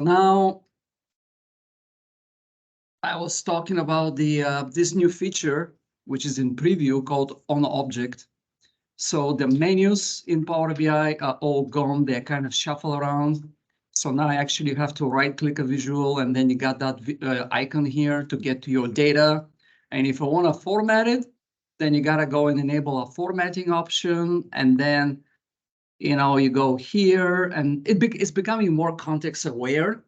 Now, I was talking about the this new feature, which is in preview, called On Object. So the menus in Power BI are all gone. They're kind of shuffle around. So now I actually have to right-click a visual, and then you got that icon here to get to your data. And if I want to format it, then you got to go and enable a formatting option. And then, you know, you go here, and it's becoming more context aware.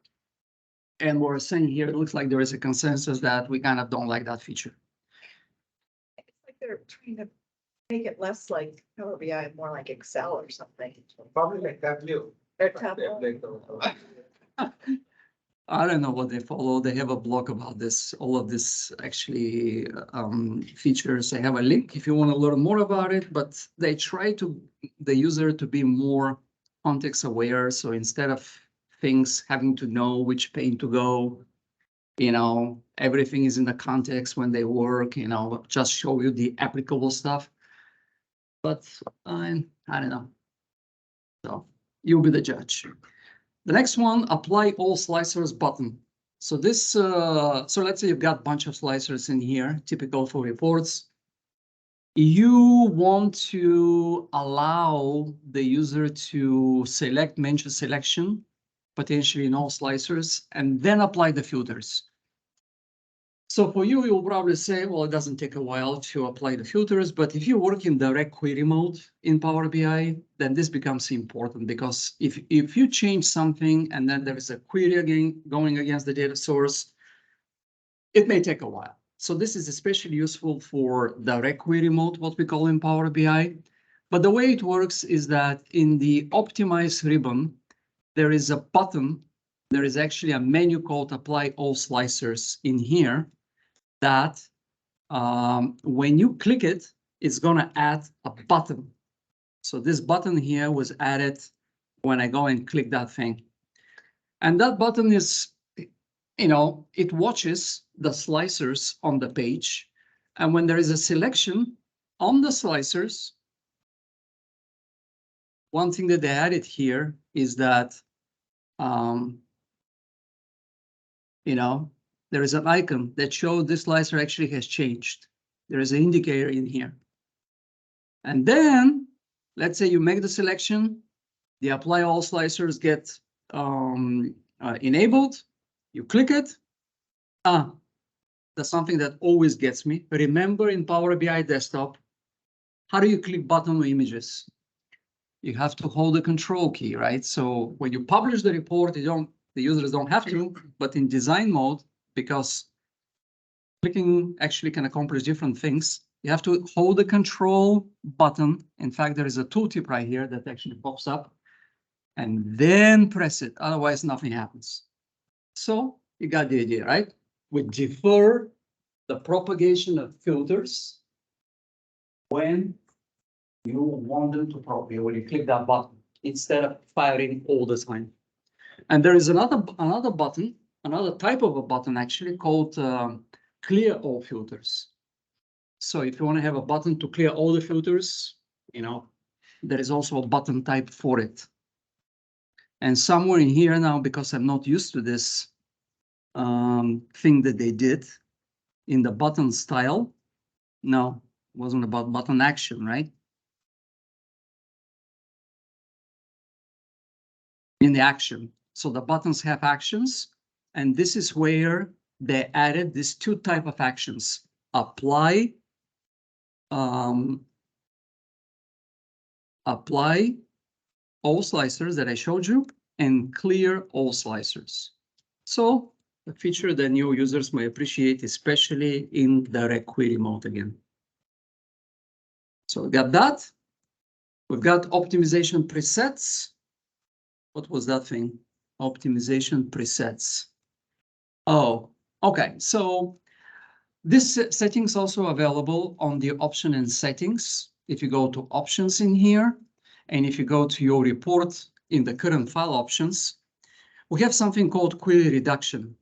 And we're saying here, it looks like there is a consensus that we kind of don't like that feature. It's like they're trying to make it less like Power BI, more like Excel or something. Probably like Tableau. Or Tableau. I don't know what they follow. They have a blog about this, all of this actually features. I have a link if you want to learn more about it, but they try to the user to be more context aware. So instead of things having to know which pane to go, you know, everything is in the context when they work, you know, just show you the applicable stuff. But I don't know. So you'll be the judge. The next one, apply all slicers button. So this, so let's say you've got a bunch of slicers in here, typical for reports. You want to allow the user to select mention selection, potentially in all slicers, and then apply the filters. So for you, you'll probably say, well, it doesn't take a while to apply the filters, but if you work in direct query mode in Power BI, then this becomes important, because if you change something and then there is a query again going against the data source, it may take a while. So this is especially useful for direct query mode, what we call in Power BI. But the way it works is that in the optimize ribbon, there is a button. There is actually a menu called apply all slicers in here that when you click it, it's going to add a button. So this button here was added when I go and click that thing. And that button is, you know, it watches the slicers on the page. And when there is a selection on the slicers, one thing that they added here is that, you know, there is an icon that shows this slicer actually has changed. There is an indicator in here. And then, let's say you make the selection, the apply all slicers get enabled. You click it. That's something that always gets me. Remember, in Power BI desktop, how do you click button on images? You have to hold the control key, right? So when you publish the report, the users don't have to, but in design mode, because clicking actually can accomplish different things, you have to hold the control button. In fact, there is a tooltip right here that actually pops up, and then press it. Otherwise, nothing happens. So you got the idea, right? We defer the propagation of filters when you want them to propagate, when you click that button, instead of firing all the time. And there is another button, another type of a button actually called clear all filters. So if you want to have a button to clear all the filters, you know, there is also a button type for it. And somewhere in here now, because I'm not used to this thing that they did in the button style, no, it wasn't about button action, right? In the action. So the buttons have actions, and this is where they added these two type of actions: apply all slicers that I showed you, and clear all slicers. So a feature that new users may appreciate, especially in direct query mode again. So we got that. We've got optimization presets. What was that thing? Optimization presets. Oh, okay. So this setting is also available on the option and settings. If you go to options in here, and if you go to your report in the current file options, we have something called query reduction.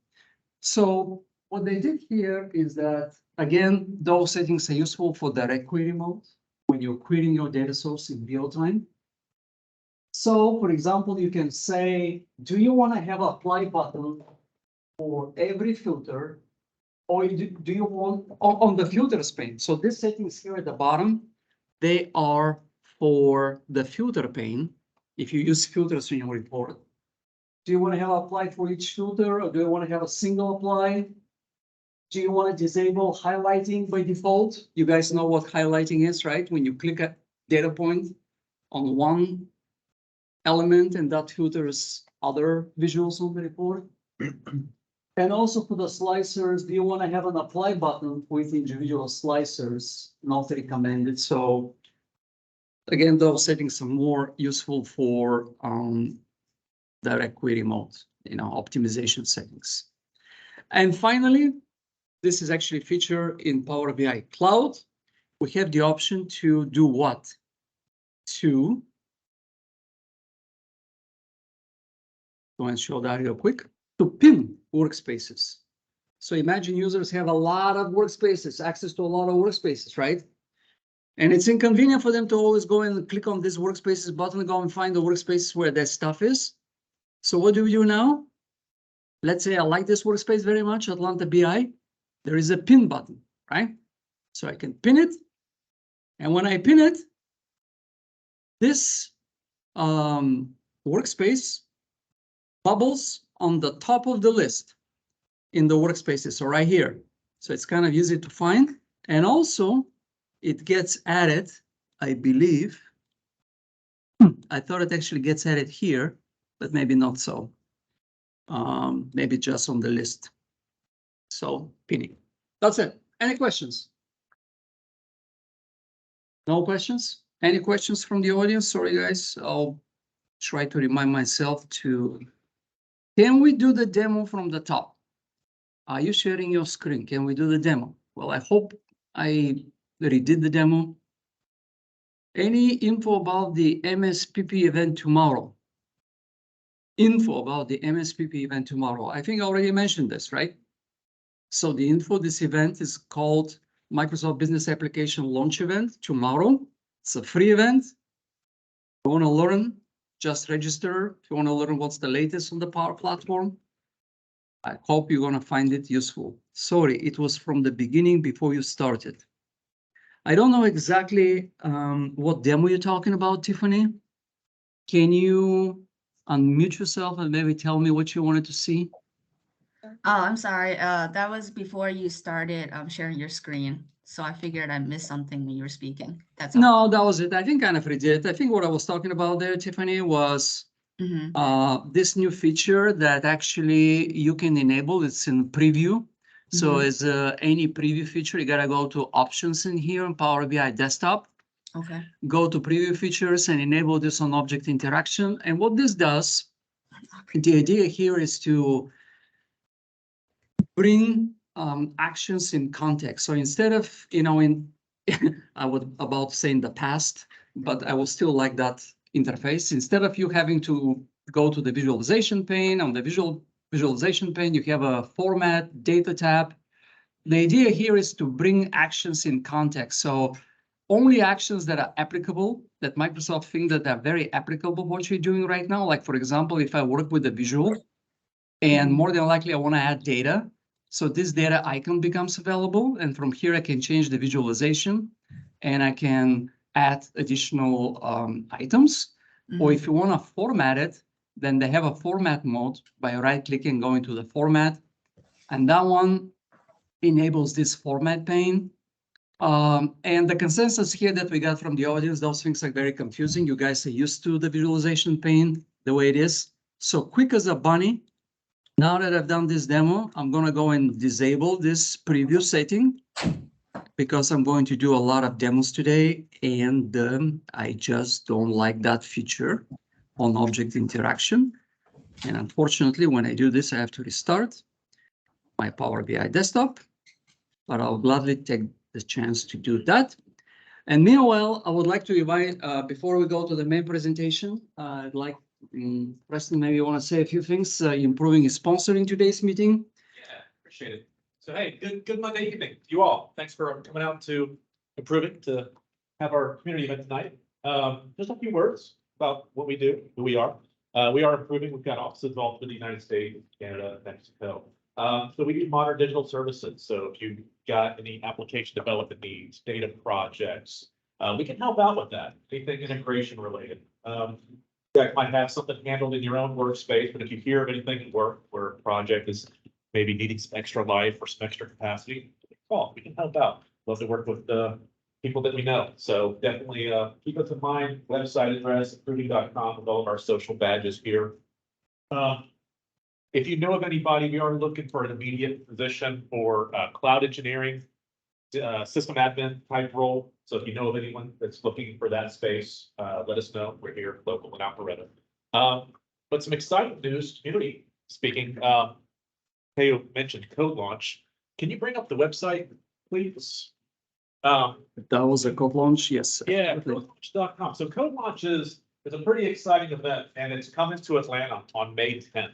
So what they did here is that, again, those settings are useful for direct query mode when you're querying your data source in real time. So for example, you can say, do you want to have a apply button for every filter? Or do you want on the filters pane? So these settings here at the bottom, they are for the filter pane. If you use filters in your report, do you want to have apply for each filter, or do you want to have a single apply? Do you want to disable highlighting by default? You guys know what highlighting is, right? When you click a data point on one element and that filters other visuals on the report. And also for the slicers, do you want to have an apply button with individual slicers? Not recommended. So again, those settings are more useful for direct query mode, optimization settings. And finally, this is actually a feature in Power BI Cloud. We have the option to do what? To go and show that real quick. To pin workspaces. So imagine users have a lot of workspaces, access to a lot of workspaces, right? And it's inconvenient for them to always go and click on this workspaces button and go and find the workspaces where their stuff is. So what do we do now? Let's say I like this workspace very much, Atlanta BI. There is a pin button, right? So I can pin it. And when I pin it, this workspace bubbles on the top of the list in the workspaces, so right here. So it's kind of easy to find. And also it gets added, I believe. I thought it actually gets added here, but maybe not so. Maybe just on the list. So pinning. That's it. Any questions? No questions? Any questions from the audience? Sorry, guys. I'll try to remind myself to. Can we do the demo from the top? Are you sharing your screen? Can we do the demo? Well, I hope I redid the demo. Any info about the MSPP event tomorrow? Info about the MSPP event tomorrow. I think I already mentioned this, right? So the info, this event is called Microsoft Business Application Launch Event tomorrow. It's a free event. If you want to learn, just register. If you want to learn what's the latest on the Power Platform, I hope you're going to find it useful. Sorry, it was from the beginning before you started. I don't know exactly what demo you're talking about, Tiffany. Can you unmute yourself and maybe tell me what you wanted to see? Oh, I'm sorry. That was before you started sharing your screen. So I figured I missed something when you were speaking. That's all. No, that was it. I think kind of redid. I think what I was talking about there, Tiffany, was this new feature that actually you can enable. It's in preview. So as any preview feature, you gotta go to options in here in Power BI desktop. Okay. Go to preview features and enable this on object interaction. And what this does, the idea here is to bring actions in context. So instead of, I would about say in the past, but I will still like that interface. Instead of you having to go to the visualization pane, on the visualization pane, you have a format data tab. The idea here is to bring actions in context. So only actions that are applicable, that Microsoft think that are very applicable, what you're doing right now. Like, for example, if I work with a visual and more than likely I want to add data. So this data icon becomes available. And from here, I can change the visualization and I can add additional items. Or if you want to format it, then they have a format mode by right clicking, going to the format. And that one enables this format pane. And the consensus here that we got from the audience, those things are very confusing. You guys are used to the visualization pane the way it is. So quick as a bunny. Now that I've done this demo, I'm going to go and disable this preview setting because I'm going to do a lot of demos today. And I just don't like that feature on object interaction. And unfortunately, when I do this, I have to restart my Power BI desktop, but I'll gladly take the chance to do that. And meanwhile, I would like to invite, before we go to the main presentation, I'd like Preston, maybe you want to say a few things. Improving is sponsoring today's meeting. Yeah, appreciate it. So hey, good Monday evening to you all. Thanks for coming out to Improving to have our community event tonight. Just a few words about what we do, who we are. We are improving. We've got offices all through the United States, Canada, Mexico. So we do modern digital services. So if you've got any application development needs, data projects, we can help out with that. Anything integration related. You might have something handled in your own workspace, but if you hear of anything at work where a project is maybe needing some extra life or some extra capacity, call. We can help out. Love to work with people that we know. So definitely keep us in mind. Website address, improving.com with all of our social badges here. If you know of anybody, we are looking for an immediate position for cloud engineering, system admin type role. So if you know of anyone that's looking for that space, let us know. We're here local in Alpharetta. But some exciting news, community speaking. Teo mentioned Code Launch. Can you bring up the website, please? That was a code launch, yes. Yeah, absolutely. CodeLaunch.com. So Code Launch is a pretty exciting event, and it's coming to Atlanta on May 10th.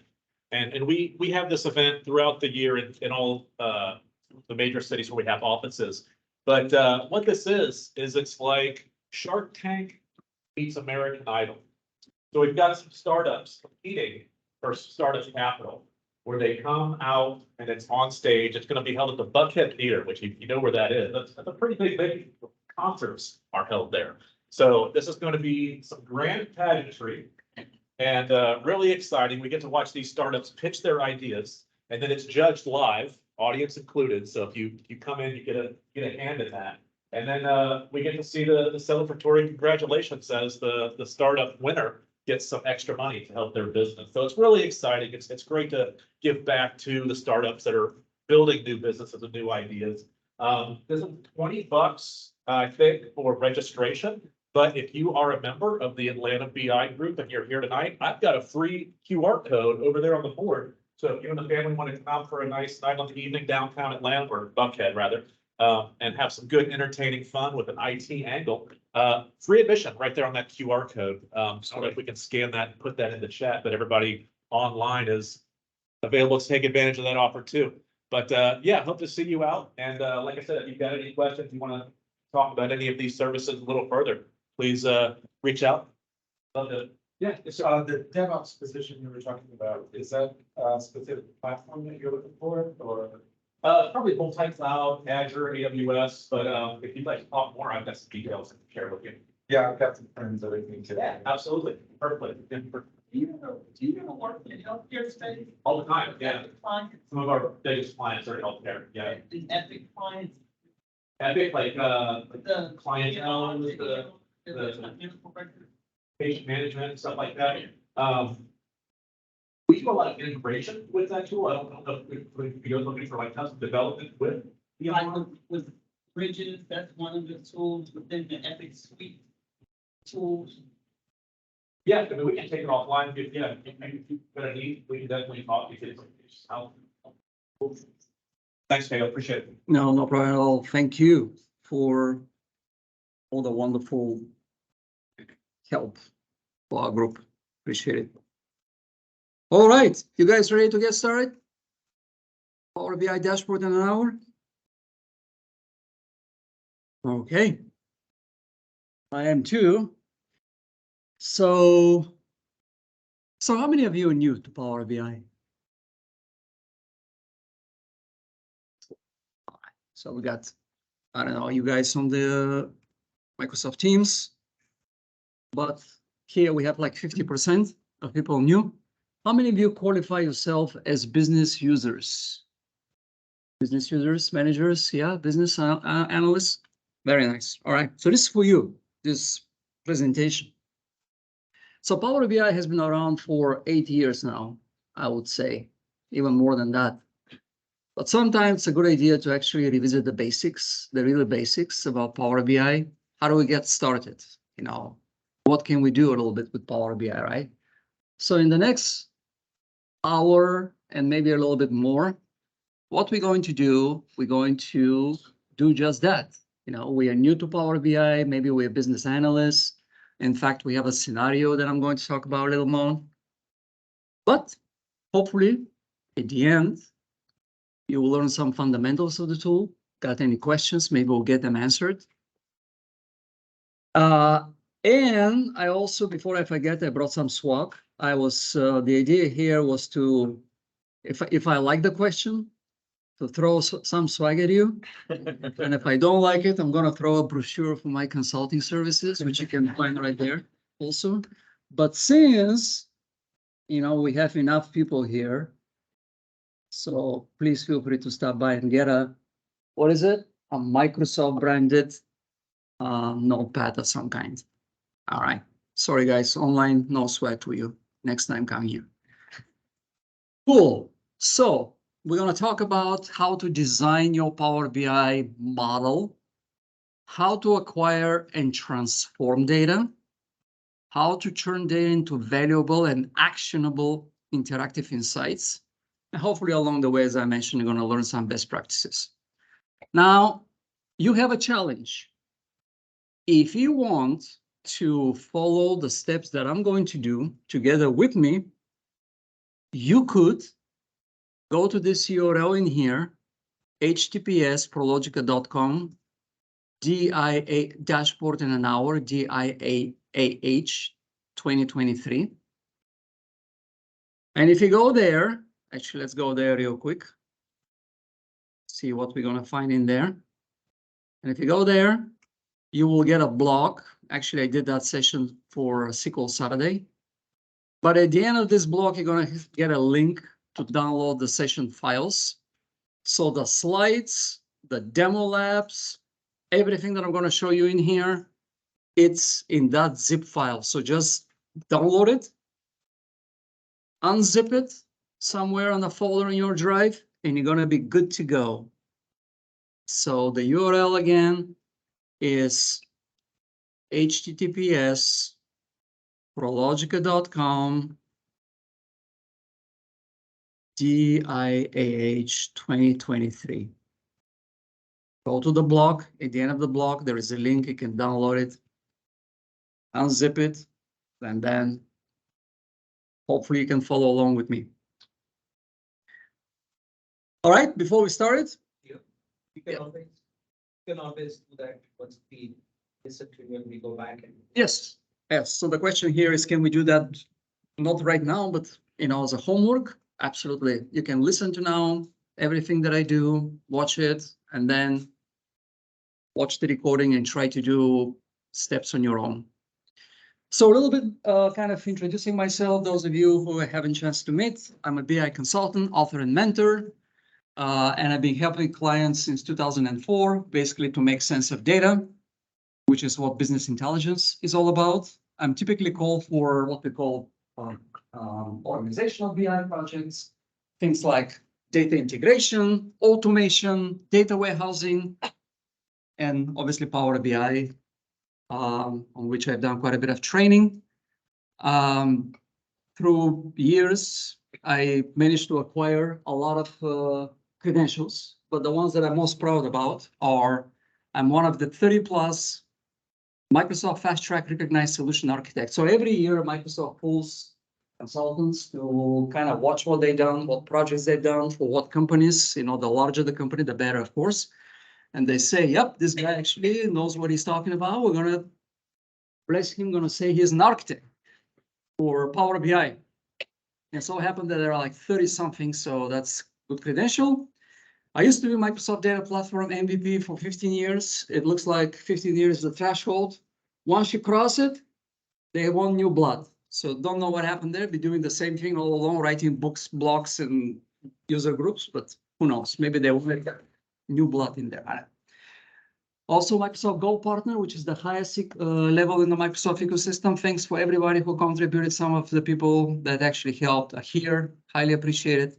And we have this event throughout the year in all the major cities where we have offices. But what this is it's like Shark Tank meets American Idol. So we've got some startups competing for startup capital, where they come out and it's on stage. It's going to be held at the Buckhead Theater, which you know where that is. That's a pretty big concerts are held there. So this is going to be some grand pageantry and really exciting. We get to watch these startups pitch their ideas, and then it's judged live, audience included. So if you come in, you get a hand in that. And then we get to see the celebratory congratulations as the startup winner gets some extra money to help their business. So it's really exciting. It's great to give back to the startups that are building new businesses and new ideas. This is $20, I think, for registration. But if you are a member of the Atlanta BI group and you're here tonight, I've got a free QR code over there on the board. So if you and the family want to come out for a nice night on the evening downtown Atlanta, or Buckhead rather, and have some good entertaining fun with an IT angle, free admission right there on that QR code. So if we can scan that and put that in the chat, but everybody online is available to take advantage of that offer too. But yeah, hope to see you out. And like I said, if you've got any questions, you want to talk about any of these services a little further, please reach out. Love to. Yeah, so the DevOps position you were talking about, is that a specific platform that you're looking for, or? Probably multi-cloud, Azure, AWS, but if you'd like to talk more, I've got some details to share with you. Yeah, I've got some friends that I think today. Yeah, absolutely. Perfect. Do you ever work in healthcare space? All the time, yeah. Epic clients, Some of our biggest clients are healthcare, yeah. the Epic clients, Epic, like, the. clientele, the patient management and stuff like that. We do a lot of integration with that tool. I don't know if you're looking for like custom development with. Like with Bridges, that's one of the tools within the Epic suite tools. Yeah, I mean, we can take it offline. If you've got a need, we can definitely talk to you. Thanks, Teo. Appreciate it. No problem at all. Thank you for all the wonderful help for our group. Appreciate it. All right, you guys ready to get started? Power BI dashboard in an hour. Okay. I am too. So how many of you are new to Power BI? So we got, I don't know, you guys on the Microsoft Teams, but here we have like 50% of people new. How many of you qualify yourself as business users? Business users, managers, yeah, business analysts. Very nice. All right, so this is for you, this presentation. So Power BI has been around for 8 years now, I would say, even more than that. But sometimes it's a good idea to actually revisit the basics, the real basics about Power BI. How do we get started? You know, what can we do a little bit with Power BI, right? So in the next hour and maybe a little bit more, what we're going to do, we're going to do just that. You know, we are new to Power BI, maybe we're business analysts. In fact, we have a scenario that I'm going to talk about a little more. But hopefully, at the end, you will learn some fundamentals of the tool. Got any questions? Maybe we'll get them answered. And I also, before I forget, I brought some swag. I was, the idea here was to, if I like the question, to throw some swag at you. And if I don't like it, I'm gonna throw a brochure for my consulting services, which you can find right there also. But since, you know, we have enough people here, so please feel free to stop by and get a, what is it? A Microsoft branded notepad of some kind. All right. Sorry, guys, online, no sweat to you. Next time, come here. Cool. So we're going to talk about how to design your Power BI model, how to acquire and transform data, how to turn data into valuable and actionable interactive insights. And hopefully along the way, as I mentioned, you're going to learn some best practices. Now, you have a challenge. If you want to follow the steps that I'm going to do together with me, you could go to this URL in here, https://prologika.com, DIA dashboard in an hour, DIAH 2023. And if you go there, actually, let's go there real quick. See what we're going to find in there. And if you go there, you will get a blog. Actually, I did that session for SQL Saturday. But at the end of this blog, you're going to get a link to download the session files. So the slides, the demo labs, everything that I'm going to show you in here, it's in that zip file. So just download it, unzip it somewhere on a folder in your drive, and you're going to be good to go. So the URL again is https://prologika.com DIAH 2023. Go to the blog. At the end of the blog, there is a link. You can download it, unzip it, and then hopefully you can follow along with me. All right, before we start. You can always do that once we listen to you and we go back and. Yes. So the question here is, can we do that? Not right now, but as a homework? Absolutely. You can listen to now everything that I do, watch it, and then watch the recording and try to do steps on your own. So a little bit kind of introducing myself, those of you who I haven't chance to meet. I'm a BI consultant, author, and mentor. And I've been helping clients since 2004, basically to make sense of data, which is what business intelligence is all about. I'm typically called for what we call organizational BI projects, things like data integration, automation, data warehousing, and obviously Power BI, on which I've done quite a bit of training. Through years, I managed to acquire a lot of credentials, but the ones that I'm most proud about are I'm one of the 30+ Microsoft FastTrack Recognized Solution Architects. So every year, Microsoft pulls consultants to kind of watch what they've done, what projects they've done, for what companies. The larger the company, the better, of course. And they say, yep, this guy actually knows what he's talking about. We're going to bless him, going to say he's an architect for Power BI. And so it happened that there are like 30-something, so that's good credential. I used to be Microsoft Data Platform MVP for 15 years. It looks like 15 years is the threshold. Once you cross it, they want new blood. So don't know what happened there. Be doing the same thing all along, writing books, blogs, and user groups, but who knows? Maybe they will make new blood in there. Also, Microsoft Gold Partner, which is the highest level in the Microsoft ecosystem. Thanks for everybody who contributed. Some of the people that actually helped are here. Highly appreciated.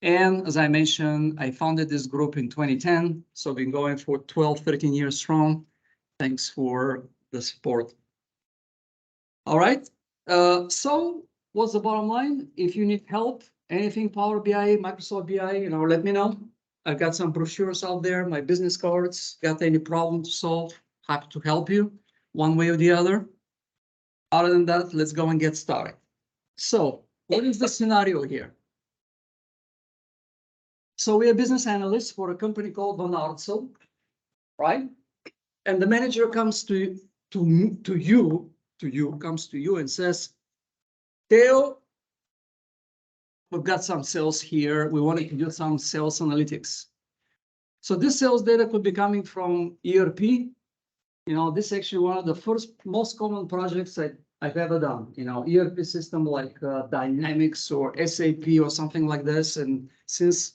And as I mentioned, I founded this group in 2010. So I've been going for 12, 13 years strong. Thanks for the support. All right. So what's the bottom line? If you need help, anything Power BI, Microsoft BI, let me know. I've got some brochures out there, my business cards. Got any problem to solve? Happy to help you one way or the other. Other than that, let's go and get started. So what is the scenario here? So we're business analysts for a company called Von Artzel, right? And the manager comes to to you, comes to you and says, Teo, we've got some sales here. We wanted to do some sales analytics. So this sales data could be coming from ERP. You know, this is actually one of the most common projects I've ever done. You know, ERP system like Dynamics or SAP or something like this. And since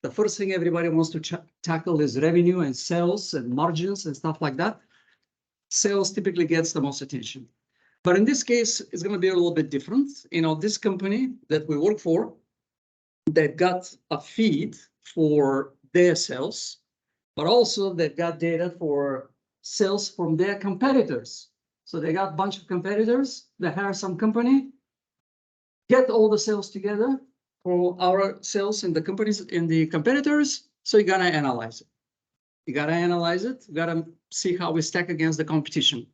the first thing everybody wants to tackle is revenue and sales and margins and stuff like that, sales typically gets the most attention. But in this case, it's going to be a little bit different. You know, this company that we work for, they've got a feed for their sales, but also they've got data for sales from their competitors. So they got a bunch of competitors. They hire some company, get all the sales together for our sales in the companies, in the competitors. So you gotta analyze it. You gotta analyze it. You gotta see how we stack against the competition.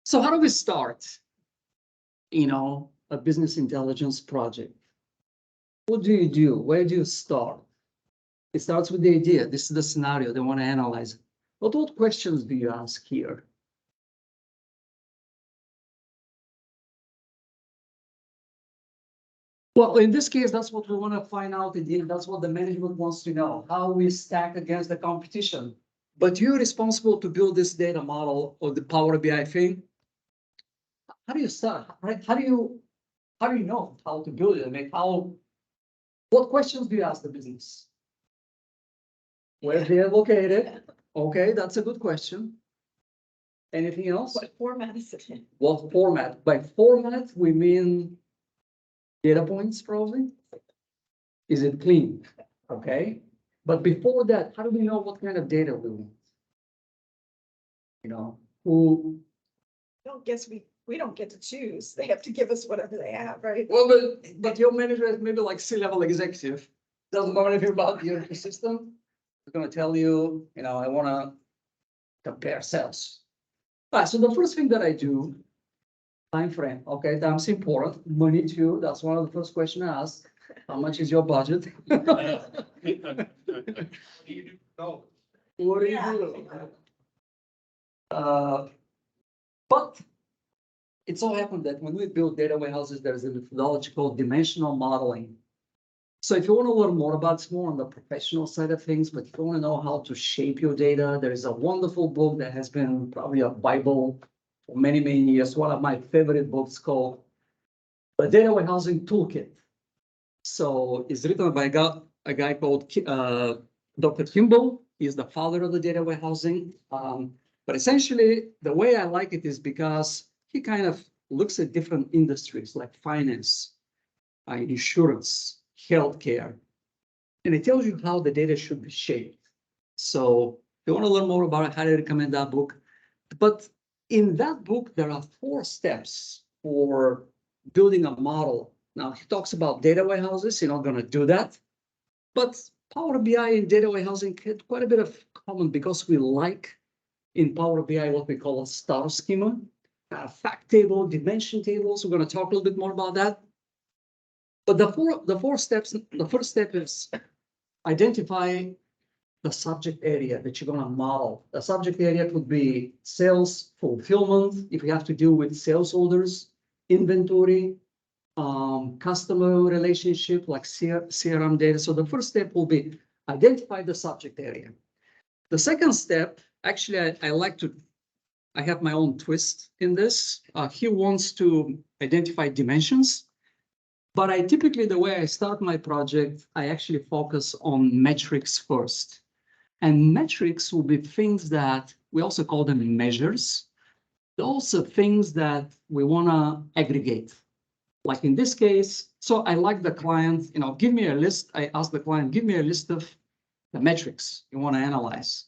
So how do we start, you know, a business intelligence project? What do you do? Where do you start? It starts with the idea. This is the scenario. They want to analyze it. But what questions do you ask here? Well, in this case, that's what we want to find out. That's what the management wants to know, how we stack against the competition. But you're responsible to build this data model or the Power BI thing. How do you start? Right? How do you know how to build it? I mean, what questions do you ask the business? Where they're located? Okay, that's a good question. Anything else? What format is it in? What format? By format, we mean data points, probably. Is it clean? Okay. But before that, how do we know what kind of data we want? You know, who? We don't get to choose. They have to give us whatever they have, right? Well, but your manager is maybe like C-level executive, doesn't know anything about the ERP system. They're going to tell you, you know, I want to compare sales. All right, so the first thing that I do, time frame. Okay, time's important. Money too. That's one of the first questions I ask. How much is your budget? What do you do? Oh, What do you do? But it so happened that when we build data warehouses, there's a methodology called dimensional modeling. So if you want to learn more about it, it's more on the professional side of things, but if you want to know how to shape your data, there is a wonderful book that has been probably a Bible for many, many years. One of my favorite books called The Data Warehousing Toolkit. So it's written by a guy called Dr. Kimball. He's the father of the data warehousing. But essentially, the way I like it is because he kind of looks at different industries like finance, insurance, healthcare, and it tells you how the data should be shaped. So if you want to learn more about it, I highly recommend that book. But in that book, there are 4 steps for building a model. Now, he talks about data warehouses. You're not going to do that. But Power BI and data warehousing had quite a bit of common because we like in Power BI what we call a star schema, fact table, dimension tables. We're going to talk a little bit more about that. But the four steps, the first step is identify the subject area that you're going to model. The subject area could be sales, fulfillment, if you have to deal with sales orders, inventory, customer relationship like CRM data. So the first step will be identify the subject area. The second step, actually, I have my own twist in this. He wants to identify dimensions. But I typically, the way I start my project, I actually focus on metrics first. And metrics will be things that we also call them measures. Those are things that we want to aggregate. Like in this case, so I like the client, you know, give me a list. I ask the client, give me a list of the metrics you want to analyze.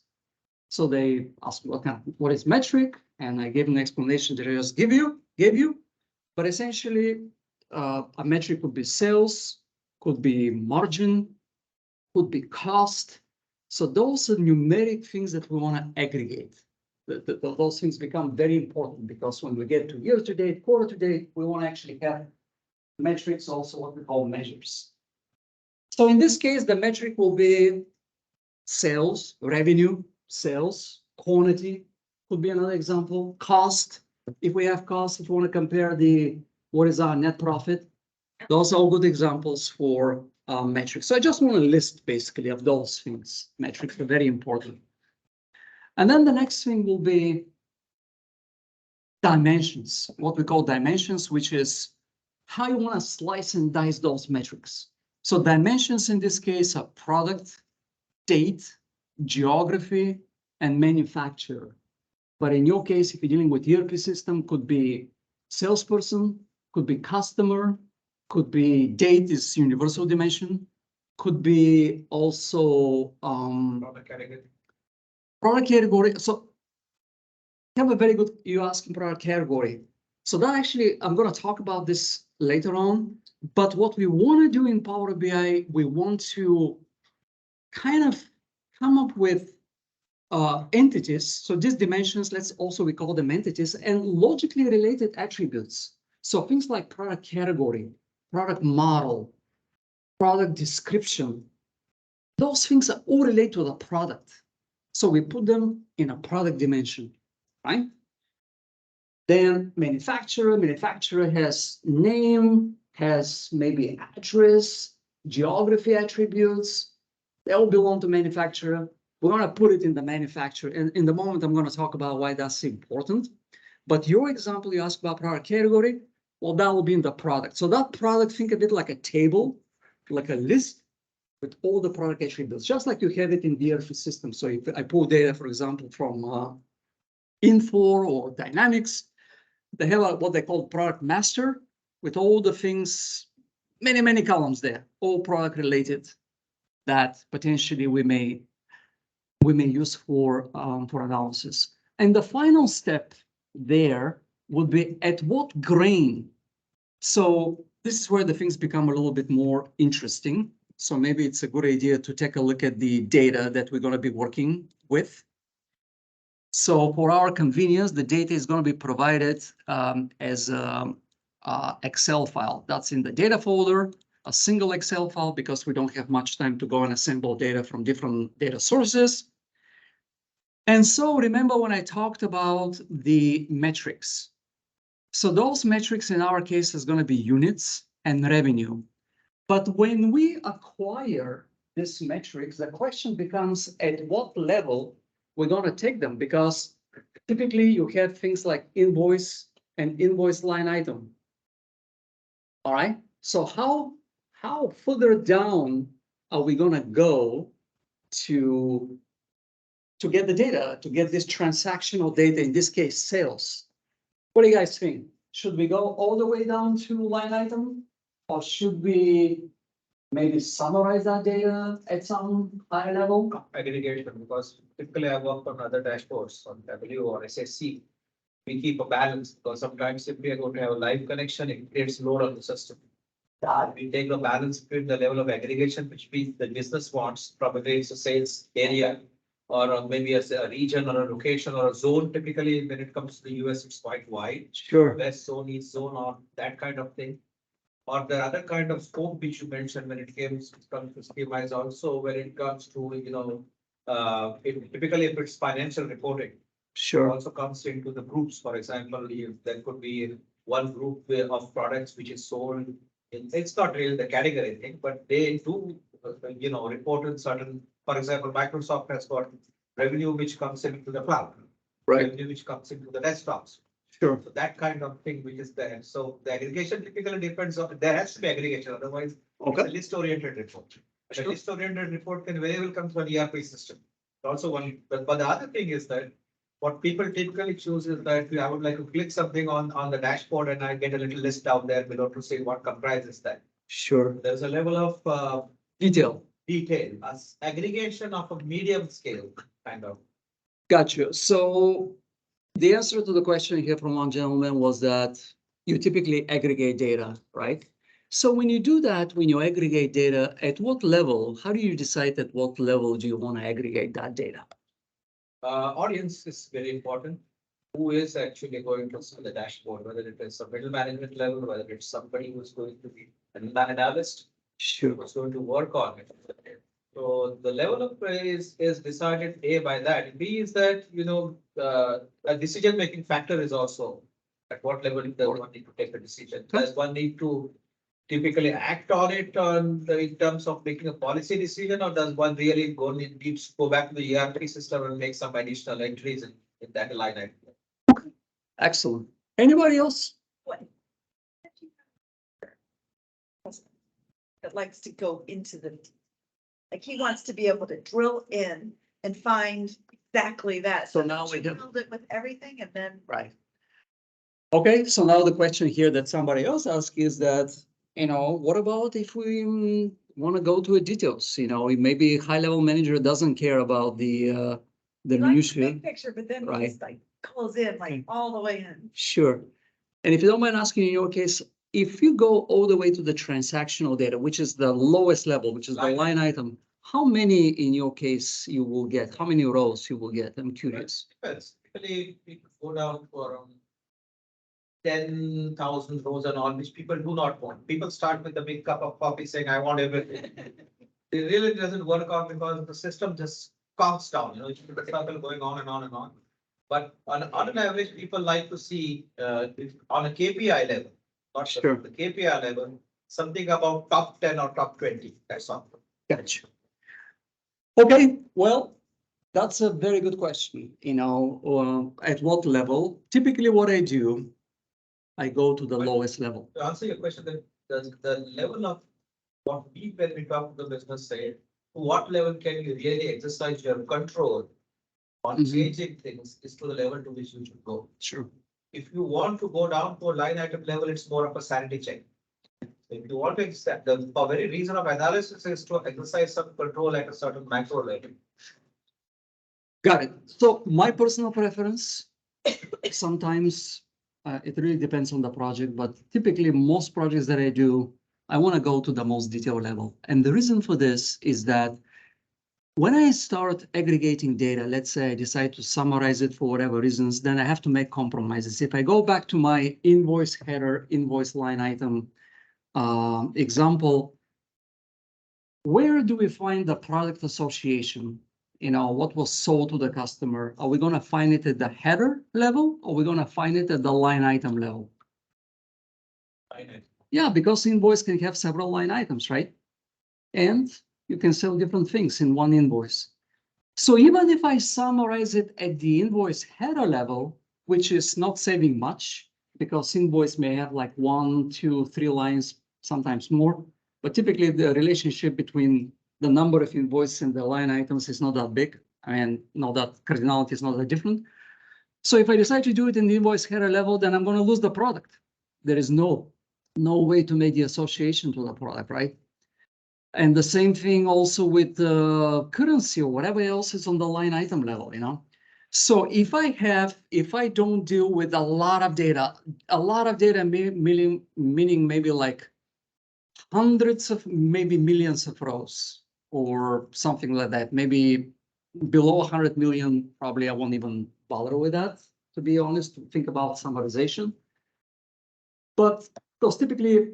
So they ask what is metric? And I gave them an explanation that I just gave you. But essentially, a metric could be sales, could be margin, could be cost. So those are numeric things that we want to aggregate. Those things become very important because when we get to year to date, quarter to date, we want to actually have metrics, also what we call measures. So in this case, the metric will be sales, revenue, sales, quantity, could be another example. Cost, if we have cost, if you want to compare what is our net profit, those are all good examples for metrics. So I just want to list basically of those things. Metrics are very important. And then the next thing will be dimensions, what we call dimensions, which is how you want to slice and dice those metrics. So dimensions in this case are product, date, geography, and manufacturer. But in your case, if you're dealing with ERP system, could be salesperson, could be customer, could be date is universal dimension, could be also product category. So have a very good, you asking product category. So that actually, I'm going to talk about this later on. But what we want to do in Power BI, we want to kind of come up with entities. So these dimensions, we call them entities, and logically related attributes. So things like product category, product model, product description, those things are all related to the product. So we put them in a product dimension, right? Then manufacturer has name, has maybe address, geography attributes. They all belong to manufacturer. We're going to put it in the manufacturer. And in the moment, I'm going to talk about why that's important. But your example, you asked about product category. Well, that will be in the product. So that product, think of it like a table, like a list with all the product attributes, just like you have it in the ERP system. So if I pull data, for example, from Infor or Dynamics, they have what they call product master with all the things, many columns there, all product related that potentially we may use for analysis. And the final step there would be at what grain. So this is where the things become a little bit more interesting. So maybe it's a good idea to take a look at the data that we're going to be working with. So for our convenience, the data is going to be provided as an Excel file. That's in the data folder, a single Excel file, because we don't have much time to go and assemble data from different data sources. And so remember when I talked about the metrics. So those metrics in our case is going to be units and revenue. But when we acquire these metrics, the question becomes at what level we're going to take them, because typically you have things like invoice and invoice line item. All right. So how further down are we going to go to get the data, to get this transactional data, in this case, sales? What do you guys think? Should we go all the way down to line item, or should we maybe summarize that data at some higher level? Aggregation, because typically I work on other dashboards on W or SSC. We keep a balance because sometimes if we are going to have a live connection, it creates load on the system. We take a balance between the level of aggregation, which means the business wants, probably it's a sales area, or maybe as a region or a location or a zone. Typically, when it comes to the US, it's quite wide. Sure. West zone, east zone, or that kind of thing. Or the other kind of scope which you mentioned when it comes to schema also when it comes to, typically if it's financial reporting. Sure. Also comes into the groups. For example, there could be one group of products which is sold. It's not really the category thing, but they do, report in certain. For example, Microsoft has got revenue which comes into the cloud, Right. revenue which comes into the desktops. Sure. So that kind of thing which is there. So the aggregation typically depends on, there has to be aggregation, otherwise it's a list-oriented report. A list-oriented report can very well come from an ERP system. Also one, but the other thing is that what people typically choose is that I would like to click something on the dashboard and I get a little list down there below to say what comprises that. Sure. There's a level of Detail. as aggregation of a medium scale kind of. Gotcha. So the answer to the question here from one gentleman was that you typically aggregate data, right? So when you do that, when you aggregate data, at what level, how do you decide at what level do you want to aggregate that data? Audience is very important. Who is actually going to see the dashboard, whether it is a middle management level, whether it's somebody who's going to be an analyst, Sure. who's going to work on it. So the level of praise is decided A by that. B is that, a decision-making factor is also at what level does one need to take a decision? Does one need to typically act on it in terms of making a policy decision, or does one really needs to go back to the ERP system and make some additional entries in that line item? Excellent. Anybody else? What? That likes to go into like he wants to be able to drill in and find exactly that. So now should we do- build it with everything and then. Right. Okay, so now the question here that somebody else asked is that, what about if we want to go to a details, maybe high level manager doesn't care about the Like the minutiae. big picture, but then Right. he's like goes in like Okay. all the way in. Sure. And if you don't mind asking in your case, if you go all the way to the transactional data, which is the lowest level, which is the line item, how many in your case you will get? How many rows you will get? I'm curious. Depends. Typically, we go down to around 10,000 rows and all, which people do not want. People start with a big cup of coffee saying, I want everything. It really doesn't work out because the system just calms down, it's a circle going on and on and on. But on an average, people like to see, on a KPI level, not Sure. the KPI level, something about top 10 or top 20, that's all. Gotcha. Okay, well, that's a very good question. At what level? Typically what I do, I go to the But- lowest level. To answer your question, the level of what we, when we talk to the business say, to what level can you really exercise your control on Mhm. changing things is to the level to which you should go. Sure. If you want to go down to a line item level, it's more of a sanity check. If you want to accept, the very reason of analysis is to exercise some control at a certain macro level. Got it. So my personal preference, sometimes it really depends on the project, but typically most projects that I do, I want to go to the most detailed level. And the reason for this is that when I start aggregating data, let's say I decide to summarize it for whatever reasons, then I have to make compromises. If I go back to my invoice header, invoice line item example, where do we find the product association? What was sold to the customer? Are we going to find it at the header level? Or are we going to find it at the line item level? Yeah, because invoice can have several line items, right? And you can sell different things in one invoice. So even if I summarize it at the invoice header level, which is not saving much, because invoice may have like 1, 2, 3 lines, sometimes more, but typically the relationship between the number of invoices and the line items is not that big. Not that cardinality is not that different. So if I decide to do it in the invoice header level, then I'm going to lose the product. There is no way to make the association to the product, right? And the same thing also with the currency or whatever else is on the line item level, So if I don't deal with a lot of data meaning maybe like hundreds of, maybe millions of rows or something like that, maybe below 100 million, probably I won't even bother with that, to be honest, to think about summarization. But because typically,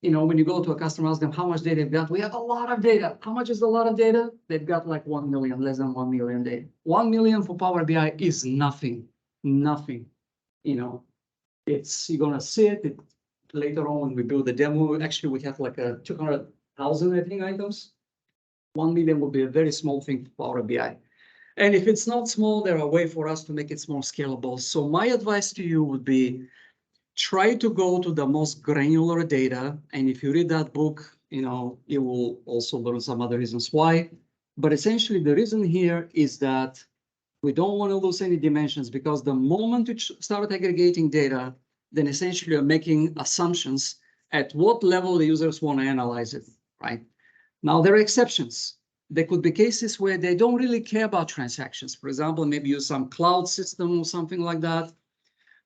when you go to a customer, ask them how much data they've got, we have a lot of data. How much is a lot of data? They've got like 1 million, less than 1 million data. 1 million for Power BI is nothing. You're gonna see it later on when we build the demo. Actually, we have like a 200,000, I think, items. 1 million would be a very small thing for Power BI. And if it's not small, there are ways for us to make it more scalable. So my advice to you would be, try to go to the most granular data. And if you read that book, you will also learn some other reasons why. But essentially, the reason here is that we don't want to lose any dimensions, because the moment you start aggregating data, then essentially you're making assumptions at what level the users want to analyze it, right? Now, there are exceptions. There could be cases where they don't really care about transactions. For example, maybe use some cloud system or something like that.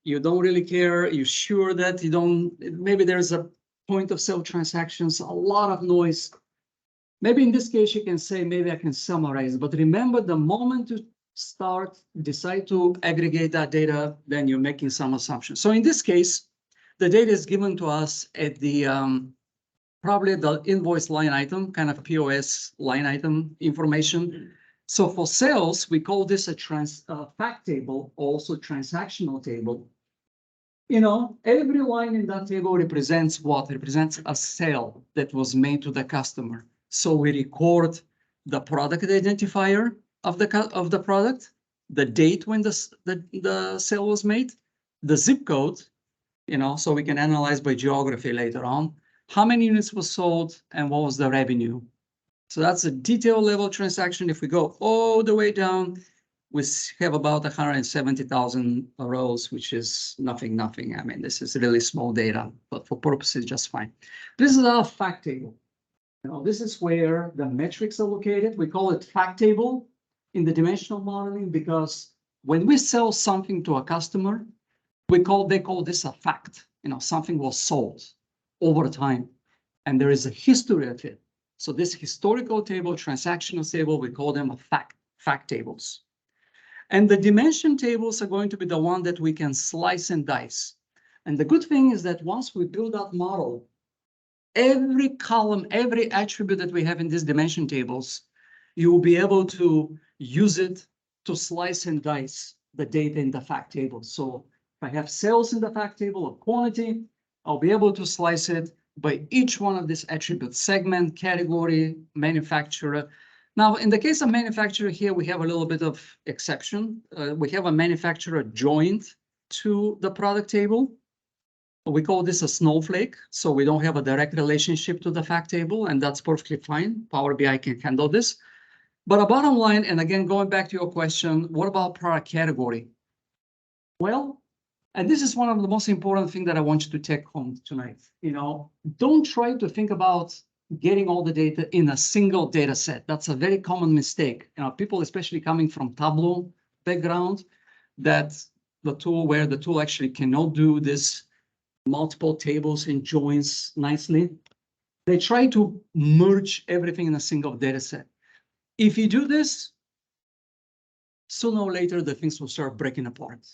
You don't really care. You're sure that maybe there's a point of sale transactions, a lot of noise. Maybe in this case, you can say, maybe I can summarize, but remember, the moment you decide to aggregate that data, then you're making some assumptions. So in this case, the data is given to us at the probably the invoice line item, kind of POS line item information. So for sales, we call this a fact table, also transactional table. You know, every line in that table represents what? Represents a sale that was made to the customer. So we record the product identifier of the product, the date when the sale was made, the zip code, you know, so we can analyze by geography later on, how many units was sold and what was the revenue. So that's a detail level transaction. If we go all the way down, we have about 170,000 rows, which is nothing. I mean, this is really small data, but for purposes, just fine. This is our fact table. You know, this is where the metrics are located. We call it fact table in the dimensional modeling because when we sell something to a customer, they call this a fact. You know, something was sold over time, and there is a history of it. So this historical table, transactional table, we call them a fact tables. And the dimension tables are going to be the one that we can slice and dice. And the good thing is that once we build that model, every column, every attribute that we have in these dimension tables, you will be able to use it to slice and dice the data in the fact table. So if I have sales in the fact table of quantity, I'll be able to slice it by each one of these attributes: segment, category, manufacturer. Now, in the case of manufacturer here, we have a little bit of exception. We have a manufacturer joined to the product table. We call this a snowflake, so we don't have a direct relationship to the fact table, and that's perfectly fine. Power BI can handle this. But a bottom line, and again, going back to your question, what about product category? Well, and this is one of the most important things that I want you to take home tonight. You know, don't try to think about getting all the data in a single data set. That's a very common mistake. You know, people, especially coming from Tableau background, that's the tool where the tool actually cannot do this multiple tables and joins nicely. They try to merge everything in a single data set. If you do this, sooner or later, the things will start breaking apart.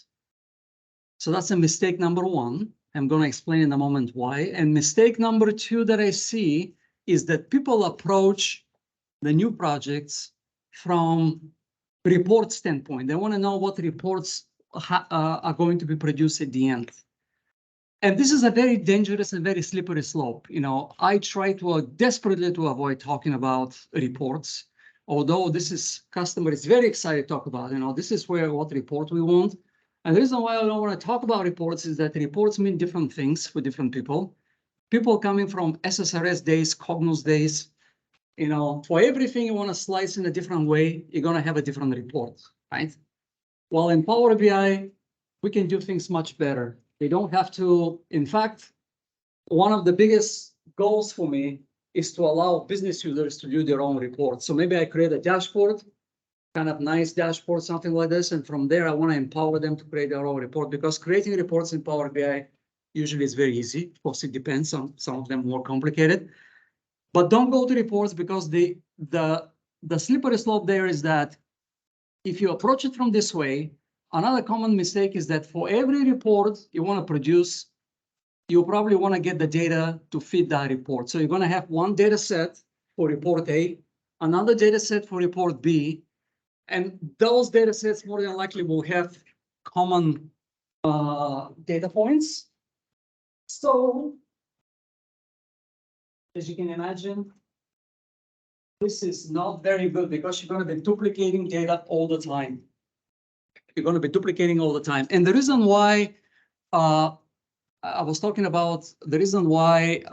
So that's a mistake number one. I'm going to explain in a moment why. And mistake number two that I see is that people approach the new projects from report standpoint. They want to know what reports are going to be produced at the end. And this is a very dangerous and very slippery slope. You know, I try to desperately to avoid talking about reports, although this is customer is very excited to talk about, you know, this is what report we want. And the reason why I don't want to talk about reports is that reports mean different things for different people. People coming from SSRS days, Cognos days, you know, for everything you want to slice in a different way, you're going to have a different report, right? While in Power BI, we can do things much better. They don't have to. In fact, one of the biggest goals for me is to allow business users to do their own reports. So maybe I create a dashboard, kind of nice dashboard, something like this. And from there, I want to empower them to create their own report, because creating reports in Power BI usually is very easy. Of course, it depends on some of them more complicated. But don't go to reports, because the slippery slope there is that if you approach it from this way, another common mistake is that for every report you want to produce, you probably want to get the data to fit that report. So you're going to have one data set for report A, another data set for report B, and those data sets more than likely will have common data points. So, as you can imagine, this is not very good, because you're going to be duplicating data all the time. You're going to be duplicating all the time. And the reason why I was talking about the reason why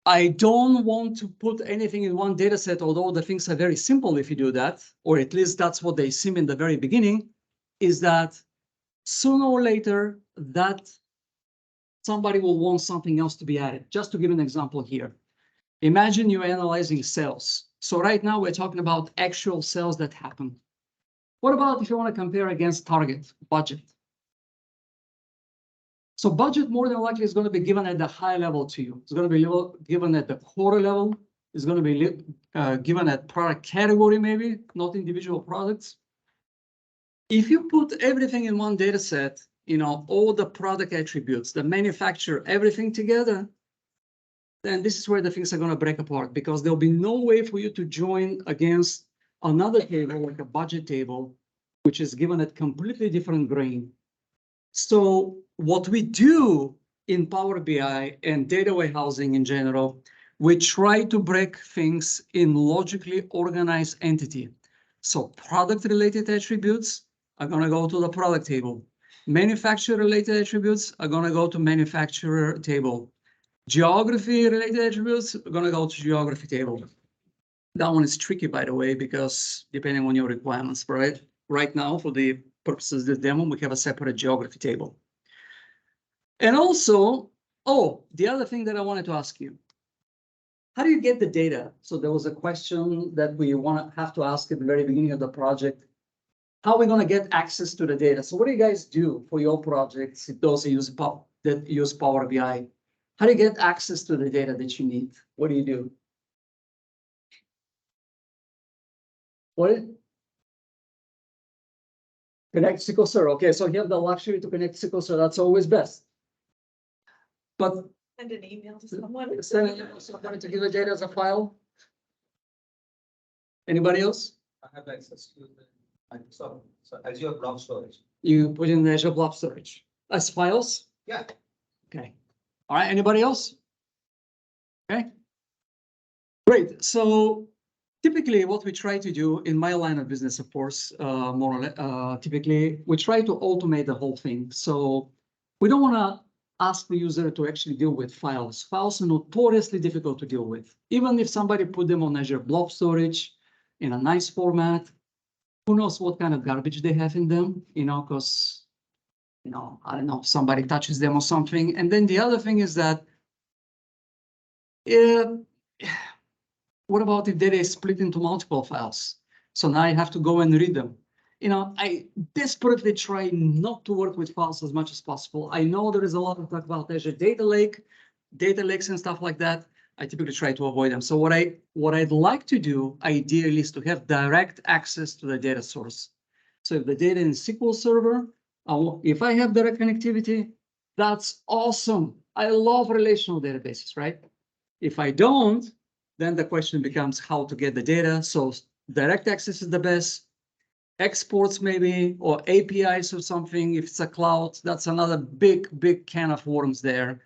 I don't want to put anything in one data set, although the things are very simple if you do that, or at least that's what they seem in the very beginning, is that sooner or later that somebody will want something else to be added. Just to give an example here. Imagine you're analyzing sales. So right now we're talking about actual sales that happen. What about if you want to compare against target, budget? So budget more than likely is going to be given at the high level to you. It's going to be given at the quarter level. It's going to be given at product category, maybe, not individual products. If you put everything in one data set, you know, all the product attributes, the manufacturer, everything together, then this is where the things are going to break apart, because there'll be no way for you to join against another table, like a budget table, which is given a completely different grain. So what we do in Power BI and data warehousing in general, we try to break things in logically organized entity. So product-related attributes are going to go to the product table. Manufacturer-related attributes are going to go to manufacturer table. Geography-related attributes are going to go to geography table. That one is tricky, by the way, because depending on your requirements, right? Right now, for the purposes of the demo, we have a separate geography table. And also, oh, the other thing that I wanted to ask you, how do you get the data? So there was a question that we have to ask at the very beginning of the project. How are we going to get access to the data? So what do you guys do for your projects, those that use Power BI? How do you get access to the data that you need? What do you do? What? Connect SQL Server. Okay, so you have the luxury to connect SQL Server. That's always best. But Send an email to someone. send it to somebody to give the data as a file. Anybody else? I have access to the, so Azure Blob Storage. You put in the Azure Blob Storage as files? Yeah. Okay. All right, anybody else? Okay. Great. So typically what we try to do in my line of business, of course, more or less, typically we try to automate the whole thing. So we don't want to ask the user to actually deal with files. Files are notoriously difficult to deal with. Even if somebody put them on Azure Blob Storage in a nice format, who knows what kind of garbage they have in them, because, I don't know, somebody touches them or something. And then the other thing is that, what about if data is split into multiple files? So now I have to go and read them. I desperately try not to work with files as much as possible. I know there is a lot of talk about Azure Data Lake, data lakes and stuff like that. I typically try to avoid them. So what I'd like to do ideally is to have direct access to the data source. So if the data in SQL Server, if I have direct connectivity, that's awesome. I love relational databases, right? If I don't, then the question becomes how to get the data. So direct access is the best. Exports maybe, or APIs or something. If it's a cloud, that's another big can of worms there.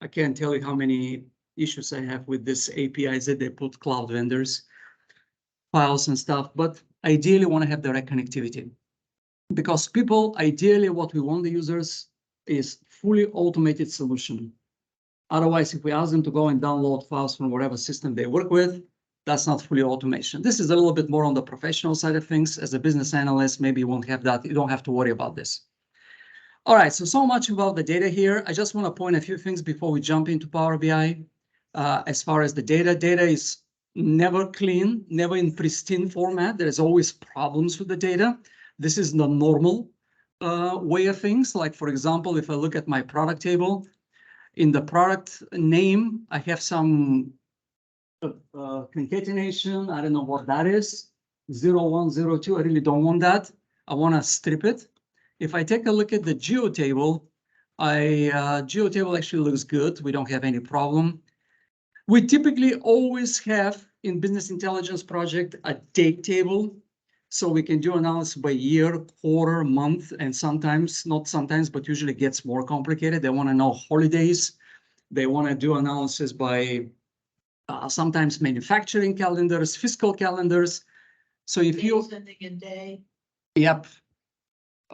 I can't tell you how many issues I have with this APIs that they put cloud vendors, files and stuff, but ideally want to have direct connectivity. Because people, ideally what we want the users is fully automated solution. Otherwise, if we ask them to go and download files from whatever system they work with, that's not fully automation. This is a little bit more on the professional side of things. As a business analyst, maybe you won't have that. You don't have to worry about this. All right, so much about the data here. I just want to point a few things before we jump into Power BI. As far as the data is never clean, never in pristine format. There's always problems with the data. This is the normal way of things. Like, for example, if I look at my product table, in the product name, I have some concatenation. I don't know what that is. 0102. I really don't want that. I want to strip it. If I take a look at the geo table, geo table actually looks good. We don't have any problem. We typically always have in business intelligence project a date table. So we can do analysis by year, quarter, month, and sometimes, not sometimes, but usually gets more complicated. They want to know holidays. They want to do analysis by sometimes manufacturing calendars, fiscal calendars. So if you Sending a day. Yep,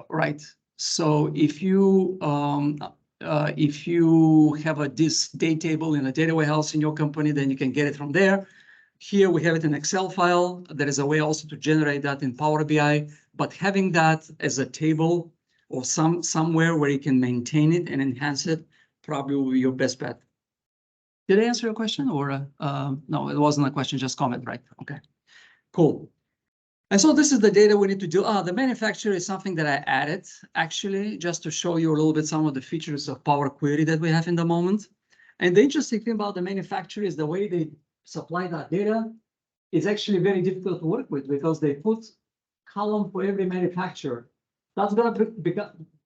right. So if you have this date table in a data warehouse in your company, then you can get it from there. Here we have it in Excel file. There is a way also to generate that in Power BI, but having that as a table or somewhere where you can maintain it and enhance it probably will be your best bet. Did I answer your question or no, it wasn't a question, just comment, right? Okay, cool. And so this is the data we need to do. The manufacturer is something that I added actually, just to show you a little bit some of the features of Power Query that we have in the moment. And the interesting thing about the manufacturer is the way they supply that data is actually very difficult to work with because they put column for every manufacturer. That's going to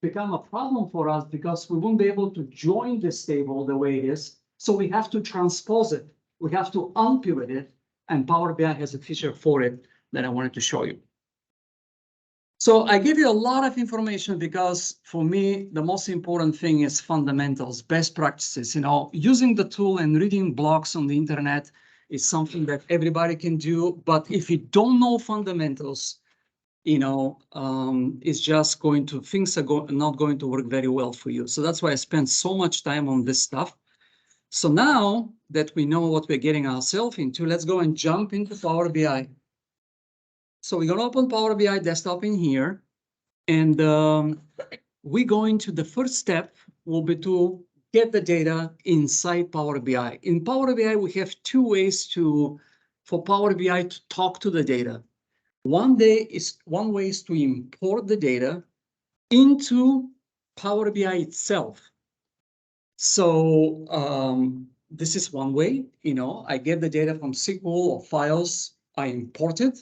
become a problem for us because we won't be able to join this table the way it is So we have to transpose it. We have to unpivot it. And Power BI has a feature for it that I wanted to show you. So I give you a lot of information because for me, the most important thing is fundamentals, best practices. You know, using the tool and reading blogs on the internet is something that everybody can do. But if you don't know fundamentals, you know, it's just going to, things are not going to work very well for you. So that's why I spend so much time on this stuff. So now that we know what we're getting ourselves into, let's go and jump into Power BI. So we're going to open Power BI desktop in here, and we're going to, the first step will be to get the data inside Power BI. In Power BI, we have two ways for Power BI to talk to the data. One way is to import the data into Power BI itself. So this is one way, you know, I get the data from SQL or files, I import it.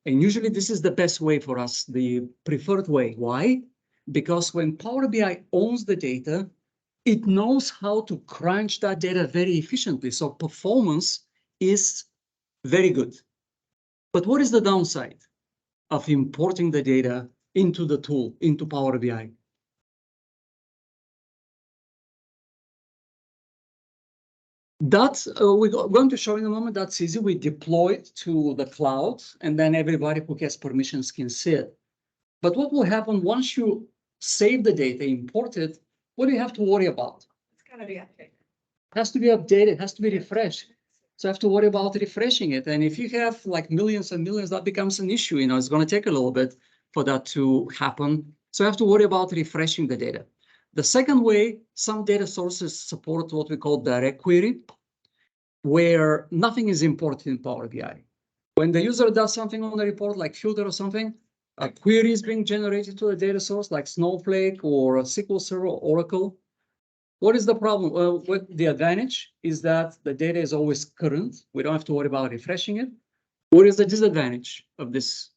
And usually this is the best way for us, the preferred way. Why? Because when Power BI owns the data, it knows how to crunch that data very efficiently. So performance is very good. But what is the downside of importing the data into the tool, into Power BI? That's we're going to show in a moment. That's easy. We deploy it to the cloud, and then everybody who has permissions can see it. But what will happen once you save the data, import it? What do you have to worry about? It's gotta be updated. It has to be updated. It has to be refreshed. So I have to worry about refreshing it. And if you have like millions and millions, that becomes an issue. You know, it's going to take a little bit for that to happen. So I have to worry about refreshing the data. The second way, some data sources support what we call direct query, where nothing is imported in Power BI. When the user does something on the report, like filter or something, a query is being generated to a data source like Snowflake or a SQL Server or Oracle. What is the problem? Well, the advantage is that the data is always current. We don't have to worry about refreshing it. What is the disadvantage of this?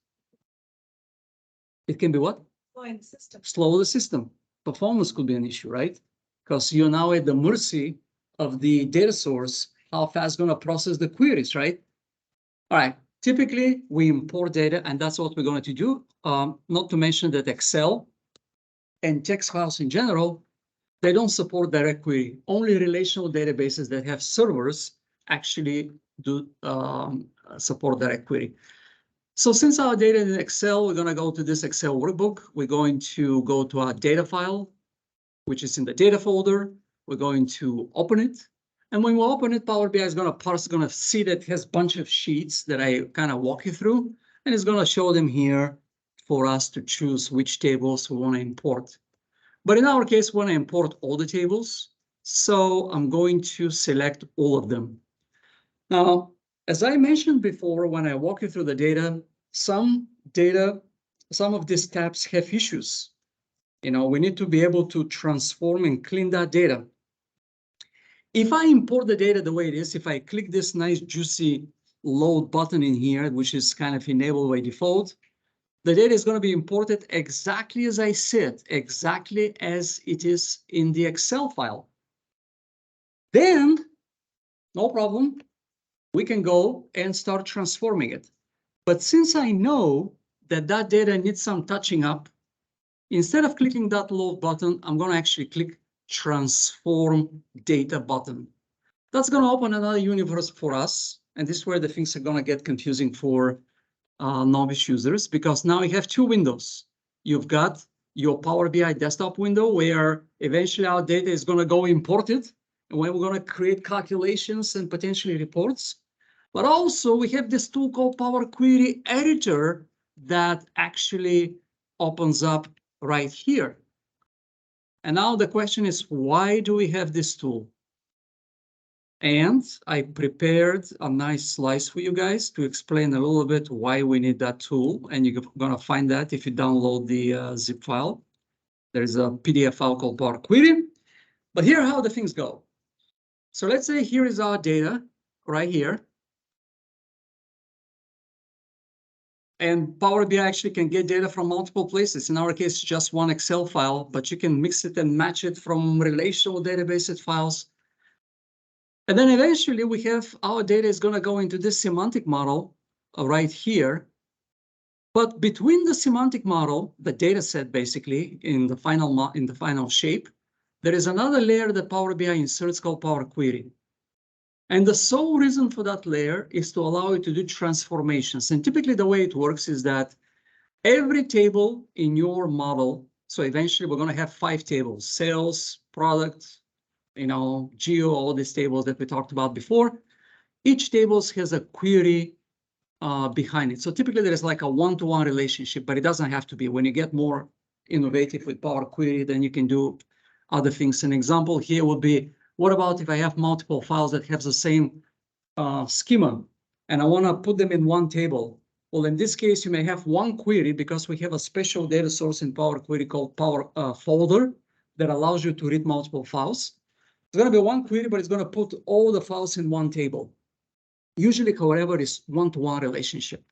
It can be what? Slowing the system. Slow the system. Performance could be an issue, right? Because you're now at the mercy of the data source, how fast going to process the queries, right? All right, typically we import data, and that's what we're going to do. Not to mention that Excel and text files in general, they don't support direct query. Only relational databases that have servers actually do support direct query. So since our data is in Excel, we're going to go to this Excel workbook. We're going to go to our data file, which is in the data folder. We're going to open it. And when we open it, Power BI is going to parse, going to see that it has a bunch of sheets that I kind of walk you through. And it's going to show them here for us to choose which tables we want to import. But in our case, we want to import all the tables. So I'm going to select all of them. Now, as I mentioned before, when I walk you through the data, some of these tabs have issues. You know, we need to be able to transform and clean that data. If I import the data the way it is, if I click this nice juicy load button in here, which is kind of enabled by default, the data is going to be imported exactly as I said, exactly as it is in the Excel file. Then, no problem, we can go and start transforming it. But since I know that that data needs some touching up, instead of clicking that load button, I'm going to actually click transform data button. That's going to open another universe for us. And this is where the things are going to get confusing for novice users, because now you have two windows. You've got your Power BI desktop window where eventually our data is going to go imported, and where we're going to create calculations and potentially reports. But also we have this tool called Power Query Editor that actually opens up right here. And now the question is, why do we have this tool? And I prepared a nice slice for you guys to explain a little bit why we need that tool. And you're going to find that if you download the zip file. There's a PDF file called Power Query. But here are how the things go. So let's say here is our data right here. And Power BI actually can get data from multiple places. In our case, just one Excel file, but you can mix it and match it from relational database files. And then eventually we have our data is going to go into this semantic model right here. But between the semantic model, the data set basically in the final shape, there is another layer that Power BI inserts called Power Query. And the sole reason for that layer is to allow you to do transformations. And typically the way it works is that every table in your model, so eventually we're going to have 5 tables: sales, product, geo, all these tables that we talked about before. Each table has a query behind it. So typically there is like a one-to-one relationship, but it doesn't have to be. When you get more innovative with Power Query, then you can do other things. An example here would be, what about if I have multiple files that have the same schema and I want to put them in one table? Well, in this case, you may have one query because we have a special data source in Power Query called Power Folder that allows you to read multiple files. It's going to be one query, but it's going to put all the files in one table. Usually, however, is one-to-one relationship.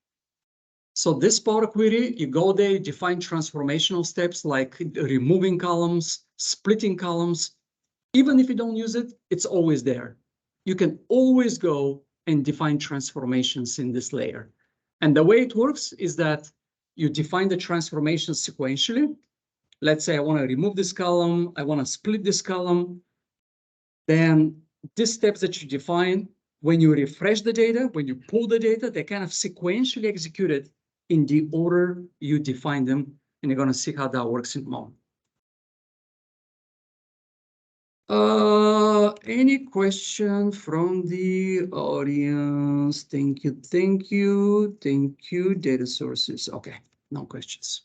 So this Power Query, you go there, you define transformational steps like removing columns, splitting columns. Even if you don't use it, it's always there. You can always go and define transformations in this layer. And the way it works is that you define the transformations sequentially. Let's say I want to remove this column, I want to split this column. Then these steps that you define, when you refresh the data, when you pull the data, they kind of sequentially executed in the order you define them. And you're going to see how that works in a moment. Any question from the audience? Thank you, thank you, thank you. Data sources. Okay, no questions.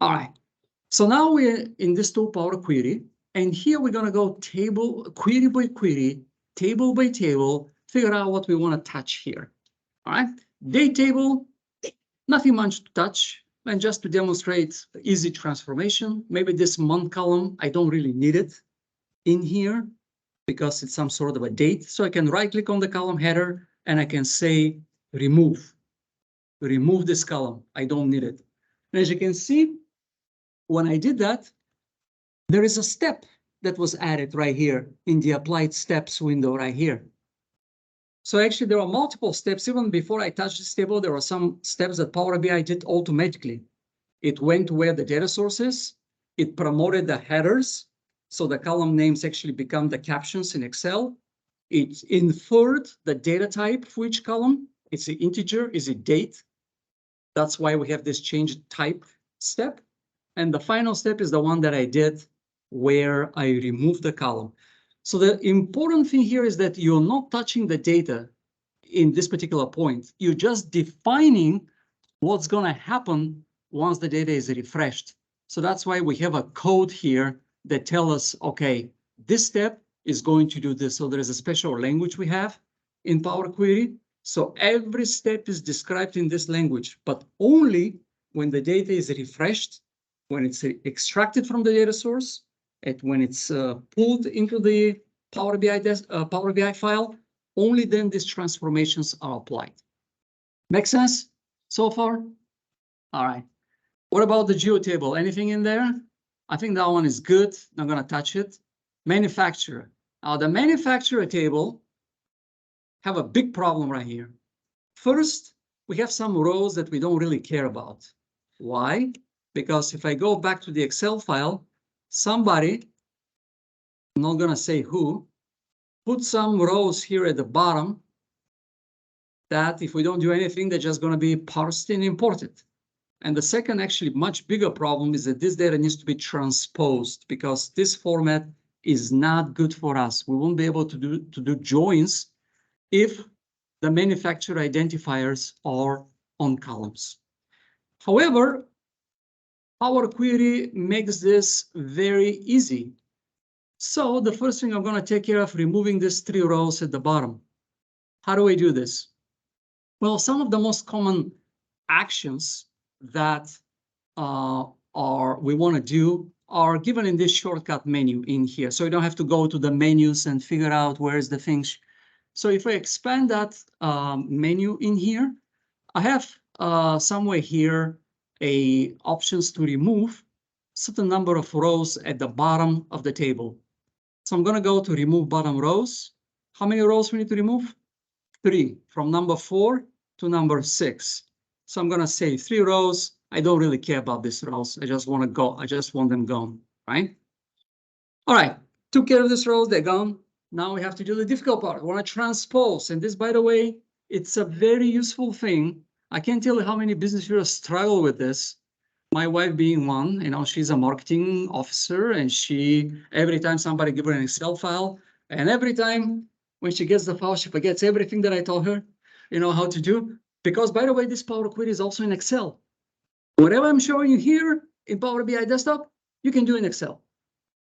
All right. So now we're in this tool Power Query, and here we're going to go query by query, table by table, figure out what we want to touch here. All right. Date table, nothing much to touch. And just to demonstrate easy transformation, maybe this month column, I don't really need it in here because it's some sort of a date. So I can right click on the column header and I can say remove this column. I don't need it. And as you can see, when I did that, there is a step that was added right here in the applied steps window right here. So actually there are multiple steps. Even before I touched this table, there are some steps that Power BI did automatically. It went to where the data source is. It promoted the headers. So the column names actually become the captions in Excel. It inferred the data type for each column. It's an integer, is it date? That's why we have this change type step. And the final step is the one that I did where I removed the column. So the important thing here is that you're not touching the data in this particular point. You're just defining what's going to happen once the data is refreshed. So that's why we have a code here that tells us, okay, this step is going to do this. So there is a special language we have in Power Query. So every step is described in this language, but only when the data is refreshed, when it's extracted from the data source, and when it's pulled into the Power BI file, only then these transformations are applied. Make sense so far? All right. What about the geo table? Anything in there? I think that one is good. Not going to touch it. Manufacturer. Now, the manufacturer table have a big problem right here. First, we have some rows that we don't really care about. Why? Because if I go back to the Excel file, somebody, I'm not going to say who, put some rows here at the bottom that if we don't do anything, they're just going to be parsed and imported. And the second, actually much bigger problem is that this data needs to be transposed because this format is not good for us. We won't be able to do joins if the manufacturer identifiers are on columns. However, Power Query makes this very easy. So the first thing I'm going to take care of removing these 3 rows at the bottom. How do I do this? Well, some of the most common actions that we want to do are given in this shortcut menu in here. So you don't have to go to the menus and figure out where's the things. So if I expand that menu in here, I have somewhere here options to remove certain number of rows at the bottom of the table. So I'm going to go to remove bottom rows. How many rows we need to remove? 3, from number 4 to number 6. So I'm gonna say 3 rows. I don't really care about these rows. I just want to go. I just want them gone, right? All right, took care of these rows, they're gone. Now we have to do the difficult part. We want to transpose. And this, by the way, it's a very useful thing. I can't tell you how many business leaders struggle with this. My wife being one, you know, she's a marketing officer, and she, every time somebody give her an Excel file, and every time when she gets the file, she forgets everything that I told her, you know, how to do. Because, by the way, this Power Query is also in Excel. Whatever I'm showing you here in Power BI Desktop, you can do in Excel.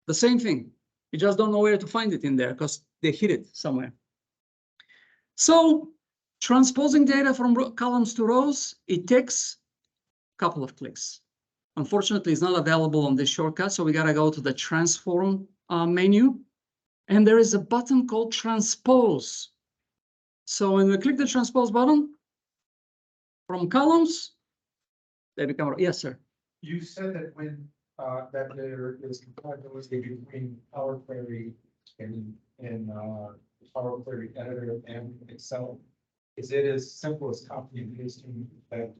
The same thing. You just don't know where to find it in there because they hid it somewhere. So transposing data from columns to rows, it takes a couple of clicks. Unfortunately, it's not available on this shortcut, so we got to go to the transform menu. And there is a button called transpose. So when we click the transpose button, from columns, they become, yes, sir. You said that when that there is compatibility between Power Query and Power Query Editor and Excel. Is it as simple as copy and pasting that?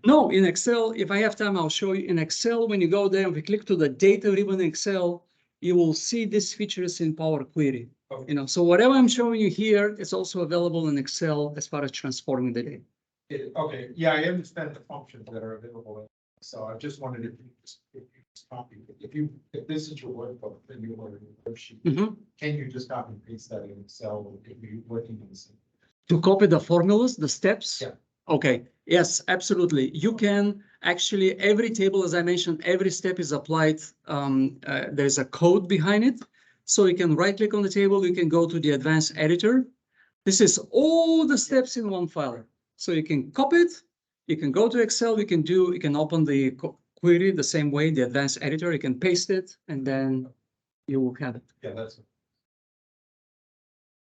No, in Excel, if I have time, I'll show you. In Excel, when you go there and we click to the data ribbon in Excel, you will see these features in Power Query. Okay. You know, so whatever I'm showing you here is also available in Excel as far as transforming the data. Okay, yeah, I understand the functions that are available. So I just wondered if you just copy, if this is your workbook, then you order a worksheet, can you just copy and paste that in Excel if you're working on the same? To copy the formulas, the steps? Yeah. Okay, yes, absolutely. You can actually, every table, as I mentioned, every step is applied. There's a code behind it. So you can right click on the table, you can go to the advanced editor. This is all the steps in one file. So you can copy it, you can go to Excel, you can open the query the same way, the advanced editor, you can paste it, and then you will have it. Yeah, that's.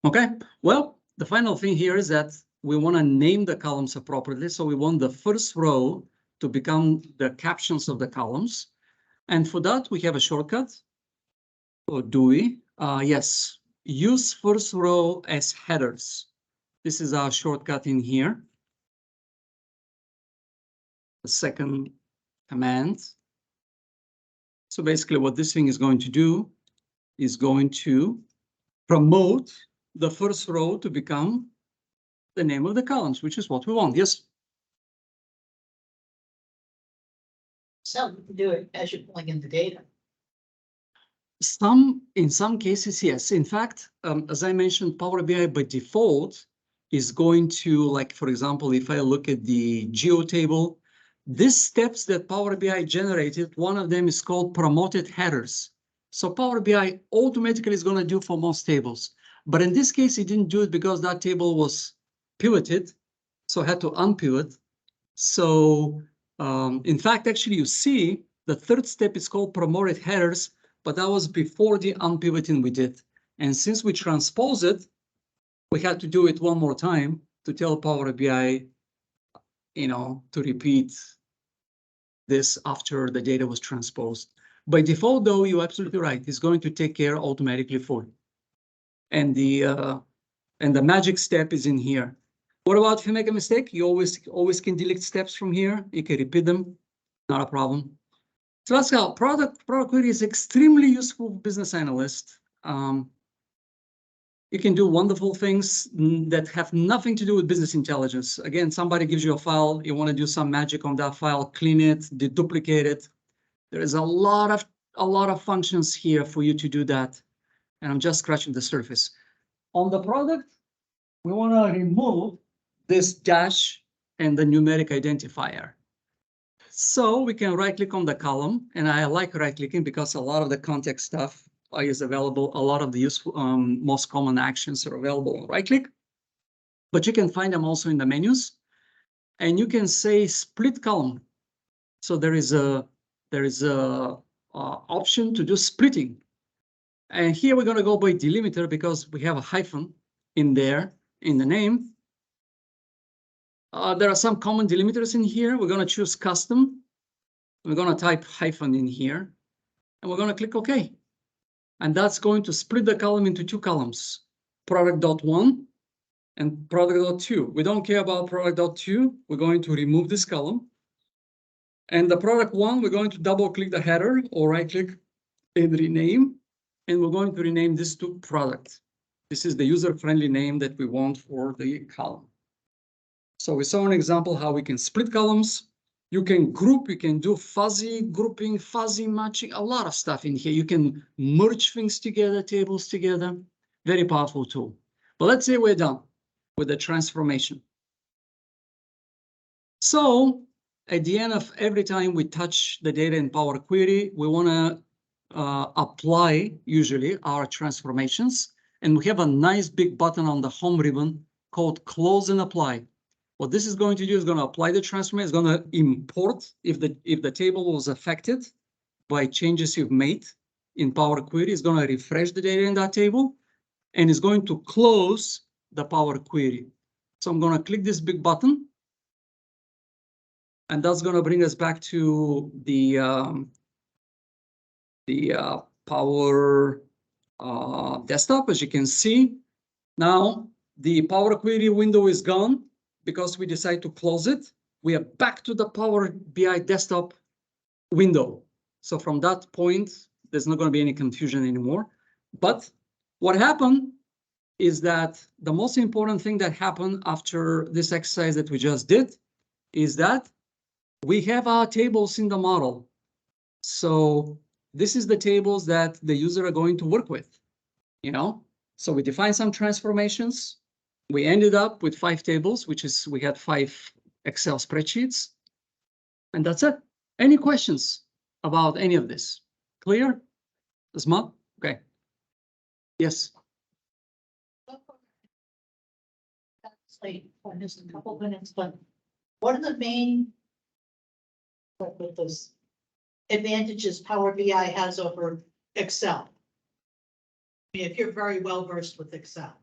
Okay, well, the final thing here is that we want to name the columns appropriately. So we want the first row to become the captions of the columns. And for that, we have a shortcut. Or do we? Yes, use first row as headers. This is our shortcut in here. The second command. So basically what this thing is going to do is going to promote the first row to become the name of the columns, which is what we want. Yes. So you can do it as you're pulling in the data. In some cases, yes. In fact, as I mentioned, Power BI by default is going to, like, for example, if I look at the geo table, these steps that Power BI generated, one of them is called promoted headers. So Power BI automatically is going to do for most tables. But in this case, it didn't do it because that table was pivoted, so I had to unpivot. So in fact, actually, you see the third step is called promoted headers, but that was before the unpivoting we did. And since we transposed it, we had to do it one more time to tell Power BI, you know, to repeat this after the data was transposed. By default, though, you're absolutely right. It's going to take care automatically for you. And the magic step is in here. What about if you make a mistake? You always can delete steps from here. You can repeat them, not a problem. So that's how product query is extremely useful for business analyst. You can do wonderful things that have nothing to do with business intelligence. Again, somebody gives you a file, you want to do some magic on that file, clean it, deduplicate it. There is a lot of functions here for you to do that. And I'm just scratching the surface. On the product, we want to remove this dash and the numeric identifier. So we can right click on the column, and I like right clicking because a lot of the context stuff is available. A lot of the useful, most common actions are available on right click, but you can find them also in the menus, and you can say split column. So there is a option to do splitting. And here we're going to go by delimiter because we have a hyphen in there in the name. There are some common delimiters in here. We're going to choose custom. We're going to type hyphen in here, and we're going to click OK. And that's going to split the column into 2 columns, product.1 and product.2. We don't care about product.2. We're going to remove this column. And the product 1, we're going to double click the header or right click and rename. And we're going to rename this to product. This is the user-friendly name that we want for the column. So we saw an example how we can split columns. You can group, you can do fuzzy grouping, fuzzy matching, a lot of stuff in here. You can merge things together, tables together. Very powerful tool. But let's say we're done with the transformation. So at the end of every time we touch the data in Power Query, we want to apply usually our transformations. And we have a nice big button on the home ribbon called Close and Apply. What this is going to do is going to apply the transformation. It's going to import if the table was affected by changes you've made in Power Query. It's going to refresh the data in that table, and it's going to close the Power Query. So I'm going to click this big button, and that's going to bring us back to the Power Desktop. As you can see, now the Power Query window is gone. Because we decide to close it, we are back to the Power BI desktop window. So from that point, there's not going to be any confusion anymore. But what happened is that the most important thing that happened after this exercise that we just did is that we have our tables in the model. So this is the tables that the user are going to work with, you know? So we define some transformations. We ended up with 5 tables, which is we had 5 Excel spreadsheets. And that's it. Any questions about any of this? Clear? Asma? Okay. Yes. That's late, I missed a couple minutes, but what are the main with those advantages Power BI has over Excel? I mean, if you're very well versed with Excel.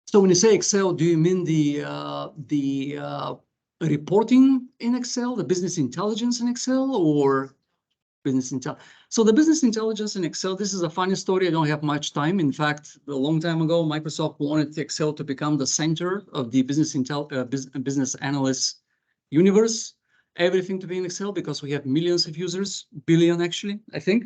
So when you say Excel, do you mean the reporting in Excel, the business intelligence in Excel, or business intelligence? So the business intelligence in Excel, this is a funny story. I don't have much time. In fact, a long time ago, Microsoft wanted Excel to become the center of the business analyst universe. Everything to be in Excel because we have millions of users, billion actually, I think.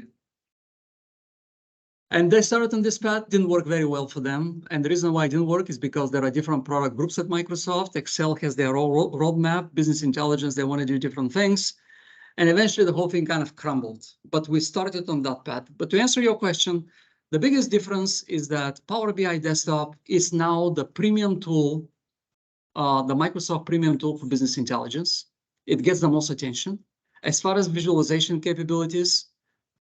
And they started on this path, didn't work very well for them. And the reason why it didn't work is because there are different product groups at Microsoft. Excel has their own roadmap, business intelligence, they want to do different things. And eventually the whole thing kind of crumbled. But we started on that path. But to answer your question, the biggest difference is that Power BI Desktop is now the premium tool, the Microsoft premium tool for business intelligence. It gets the most attention. As far as visualization capabilities,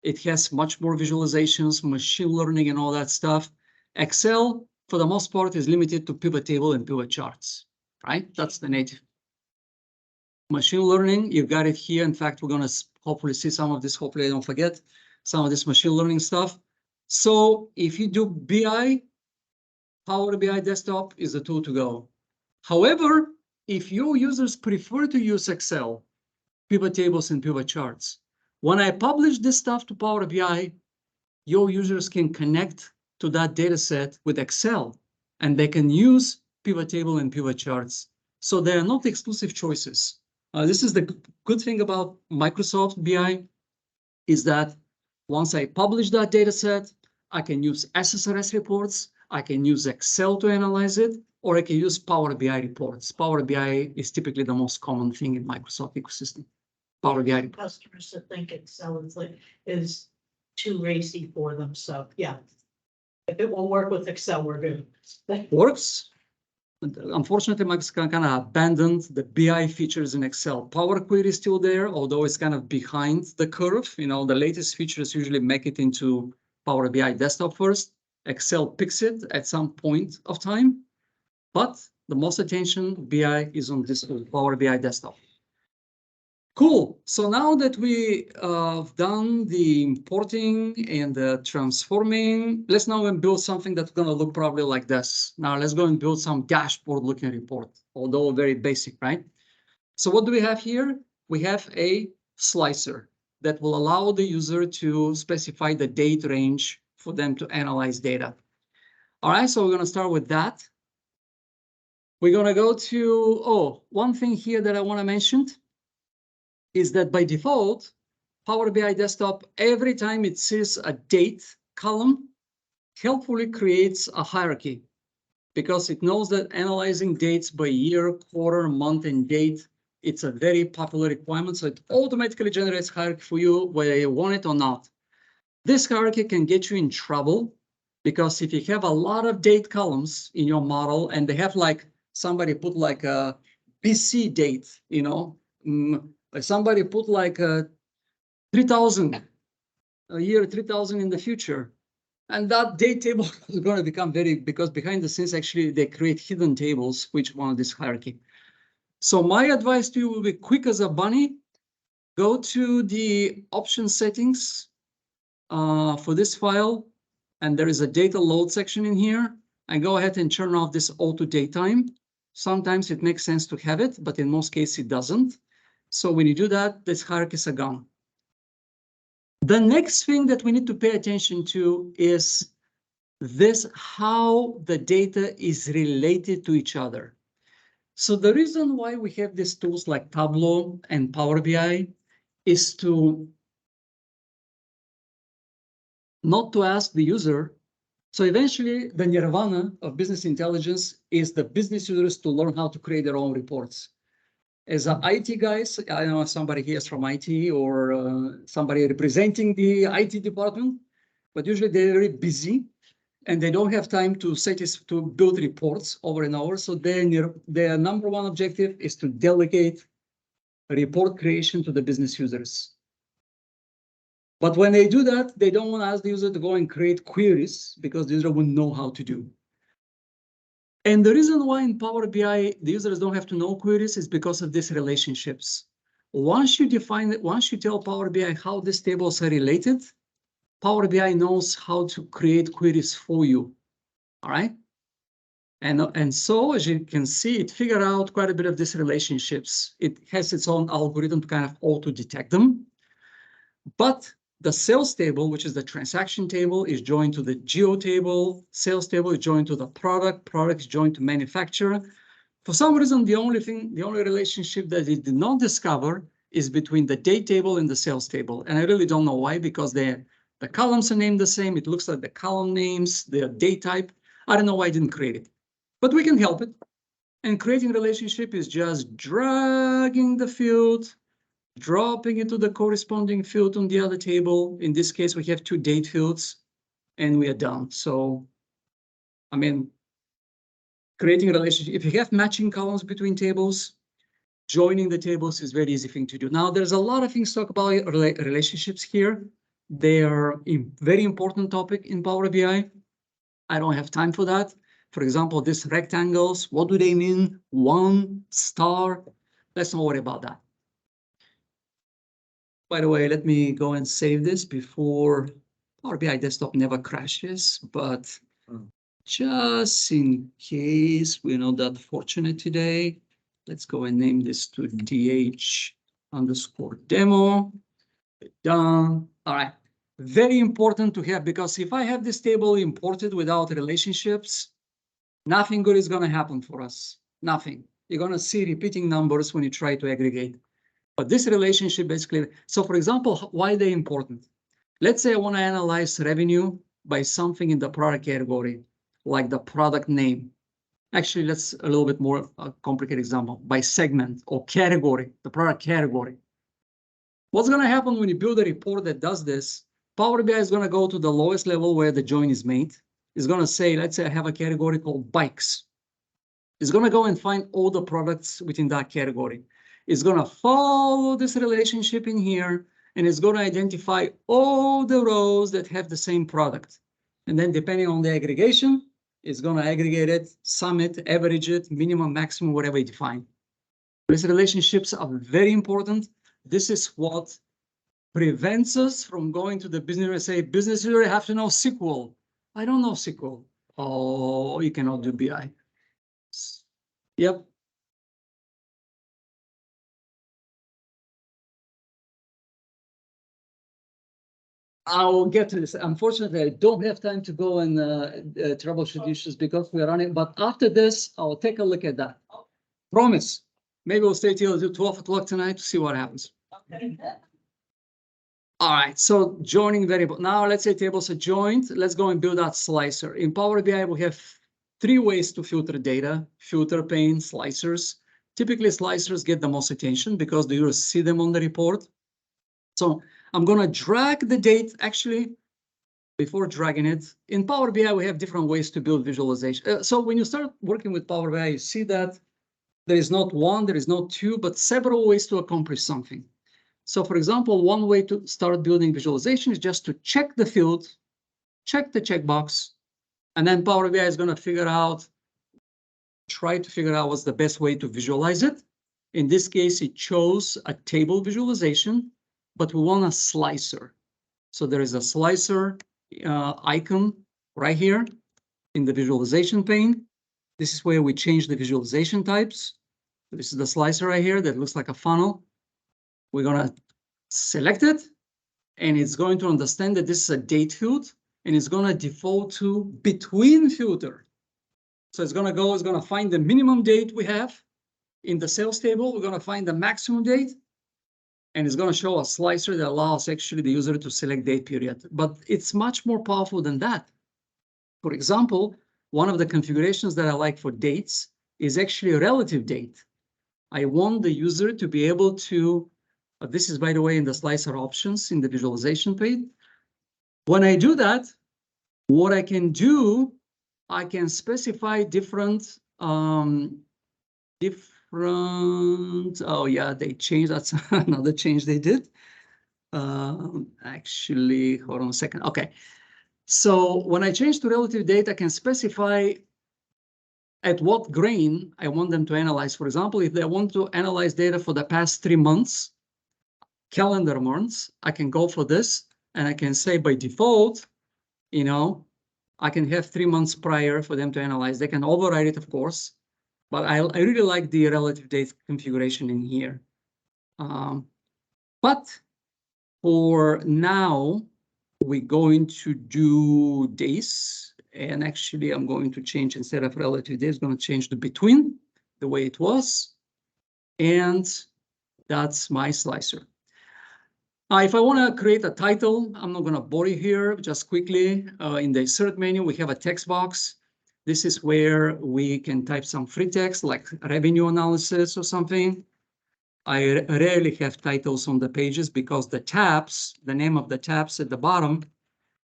it has much more visualizations, machine learning and all that stuff. Excel, for the most part, is limited to pivot table and pivot charts, right? That's the native. Machine learning, you've got it here. In fact, we're going to hopefully see some of this. Hopefully I don't forget some of this machine learning stuff. So if you do BI, Power BI Desktop is the tool to go. However, if your users prefer to use Excel, pivot tables and pivot charts, when I publish this stuff to Power BI, your users can connect to that data set with Excel, and they can use pivot table and pivot charts. So they are not exclusive choices. This is the good thing about Microsoft BI, is that once I publish that data set, I can use SSRS reports, I can use Excel to analyze it, or I can use Power BI reports. Power BI is typically the most common thing in Microsoft ecosystem. Power BI. Customers that think Excel is too racy for them, so yeah. If it will work with Excel, we're good. Works. Unfortunately, Microsoft kind of abandoned the BI features in Excel. Power Query is still there, although it's kind of behind the curve. You know, the latest features usually make it into Power BI Desktop first. Excel picks it at some point of time, but the most attention BI is on this Power BI Desktop. Cool. So now that we have done the importing and the transforming, let's now build something that's going to look probably like this. Now let's go and build some dashboard looking report, although very basic, right? So what do we have here? We have a slicer that will allow the user to specify the date range for them to analyze data. All right, so we're gonna start with that. We're gonna go to, one thing here that I wanna mention is that by default, Power BI Desktop, every time it sees a date column, helpfully creates a hierarchy because it knows that analyzing dates by year, quarter, month, and date, it's a very popular requirement. So it automatically generates hierarchy for you whether you want it or not. This hierarchy can get you in trouble because if you have a lot of date columns in your model and they have like somebody put like a BC date, somebody put like a 3000, a year 3000 in the future. And that date table is going to become because behind the scenes, actually, they create hidden tables, which one of this hierarchy. So my advice to you will be quick as a bunny. Go to the option settings for this file. And there is a data load section in here. And go ahead and turn off this auto date time. Sometimes it makes sense to have it, but in most cases it doesn't. So when you do that, this hierarchies are gone. The next thing that we need to pay attention to is how the data is related to each other. So the reason why we have these tools like Tableau and Power BI is to not to ask the user. So eventually the nirvana of business intelligence is the business users to learn how to create their own reports. As an IT guys, I don't know if somebody here is from IT or somebody representing the IT department, but usually they're very busy and they don't have time to build reports over and over. So their number one objective is to delegate report creation to the business users. But when they do that, they don't want to ask the user to go and create queries because the user wouldn't know how to do. And the reason why in Power BI, the users don't have to know queries is because of these relationships. Once you define it, once you tell Power BI how these tables are related, Power BI knows how to create queries for you, all right? And so, as you can see, it figured out quite a bit of these relationships. It has its own algorithm to kind of auto-detect them. But the sales table, which is the transaction table, is joined to the geo table. Sales table is joined to the product. Product is joined to manufacturer. For some reason, the only relationship that it did not discover is between the date table and the sales table. And I really don't know why, because the columns are named the same. It looks like the column names, the date type. I don't know why I didn't create it, but we can help it. And creating relationship is just dragging the field, dropping it to the corresponding field on the other table. In this case, we have 2 date fields and we are done. So, I mean, creating a relationship, if you have matching columns between tables, joining the tables is very easy thing to do. Now, there's a lot of things to talk about relationships here. They are a very important topic in Power BI. I don't have time for that. For example, these rectangles, what do they mean? 1 star. Let's not worry about that. By the way, let me go and save this before Power BI Desktop never crashes, but just in case we're not that fortunate today, let's go and name this to DH_demo. Done. All right. Very important to have, because if I have this table imported without relationships, nothing good is going to happen for us. Nothing. You're going to see repeating numbers when you try to aggregate. But this relationship basically, so for example, why they're important? Let's say I want to analyze revenue by something in the product category, like the product name. Actually, let's a little bit more complicated example, by segment or category, the product category. What's going to happen when you build a report that does this? Power BI is going to go to the lowest level where the join is made. It's going to say, let's say I have a category called bikes. It's going to go and find all the products within that category. It's going to follow this relationship in here, and it's going to identify all the rows that have the same product. And then depending on the aggregation, it's going to aggregate it, sum it, average it, minimum, maximum, whatever you define. These relationships are very important. This is what prevents us from going to the business and say, business user have to know SQL. I don't know SQL. Oh, you cannot do BI. Yep. I'll get to this. Unfortunately, I don't have time to go and troubleshoot issues because we're running, but after this, I'll take a look at that. Promise. Maybe we'll stay till 12 o'clock tonight to see what happens. All right, so joining variable. Now let's say tables are joined. Let's go and build that slicer. In Power BI, we have 3 ways to filter data: filter pane, slicers. Typically, slicers get the most attention because you see them on the report. So I'm going to drag the date. Actually, before dragging it, in Power BI, we have different ways to build visualization. So when you start working with Power BI, you see that there is not one, there is not two, but several ways to accomplish something. So for example, one way to start building visualization is just to check the field, check the checkbox, and then Power BI is going to try to figure out what's the best way to visualize it. In this case, it chose a table visualization, but we want a slicer. So there is a slicer icon right here in the visualization pane. This is where we change the visualization types. This is the slicer right here that looks like a funnel. We're going to select it, and it's going to understand that this is a date field, and it's going to default to between filter. So it's going to find the minimum date we have in the sales table. We're going to find the maximum date, and it's going to show a slicer that allows actually the user to select date period. But it's much more powerful than that. For example, one of the configurations that I like for dates is actually a relative date. I want the user to be able to, this is by the way in the slicer options in the visualization page. When I do that, what I can do, I can specify different, oh yeah, they changed, that's another change they did. Actually, hold on a second. Okay. So when I change to relative date, I can specify at what grain I want them to analyze. For example, if they want to analyze data for the past 3 months, calendar months, I can go for this, and I can say by default, you know, I can have 3 months prior for them to analyze. They can override it, of course, but I really like the relative date configuration in here. But for now, we're going to do days, and actually I'm going to change, instead of relative days, going to change to between the way it was, and that's my slicer. If I want to create a title, I'm not going to bore you here, just quickly. In the insert menu, we have a text box. This is where we can type some free text like revenue analysis or something. I rarely have titles on the pages because the tabs, the name of the tabs at the bottom,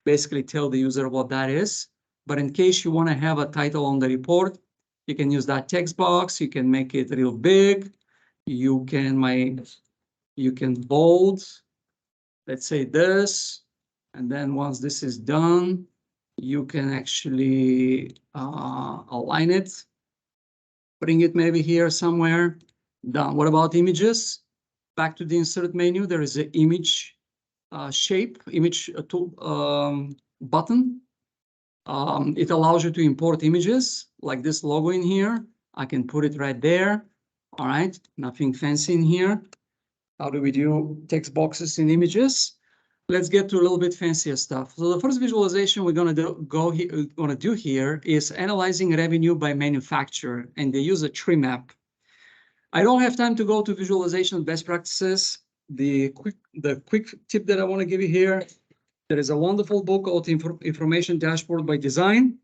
basically tell the user what that is. But in case you want to have a title on the report, you can use that text box. You can make it real big. You can bold, let's say this. And then once this is done, you can actually align it, bring it maybe here somewhere. Done. What about images? Back to the insert menu, there is an image image button. It allows you to import images like this logo in here. I can put it right there. All right, nothing fancy in here. How do we do text boxes in images? Let's get to a little bit fancier stuff. So the first visualization we're going to do here is analyzing revenue by manufacturer, and they use a tree map. I don't have time to go to visualization best practices. The quick tip that I want to give you here, there is a wonderful book called Information Dashboard by Design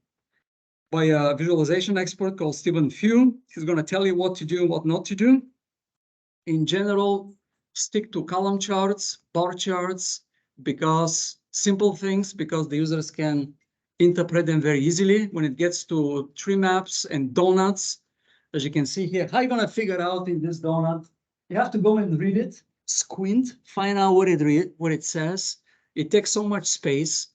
by a visualization expert called Stephen Few. He's going to tell you what to do and what not to do. In general, stick to column charts, bar charts, because simple things, because the users can interpret them very easily. When it gets to tree maps and donuts, as you can see here, how are you going to figure out in this donut? You have to go and read it, squint, find out what it says. It takes so much space.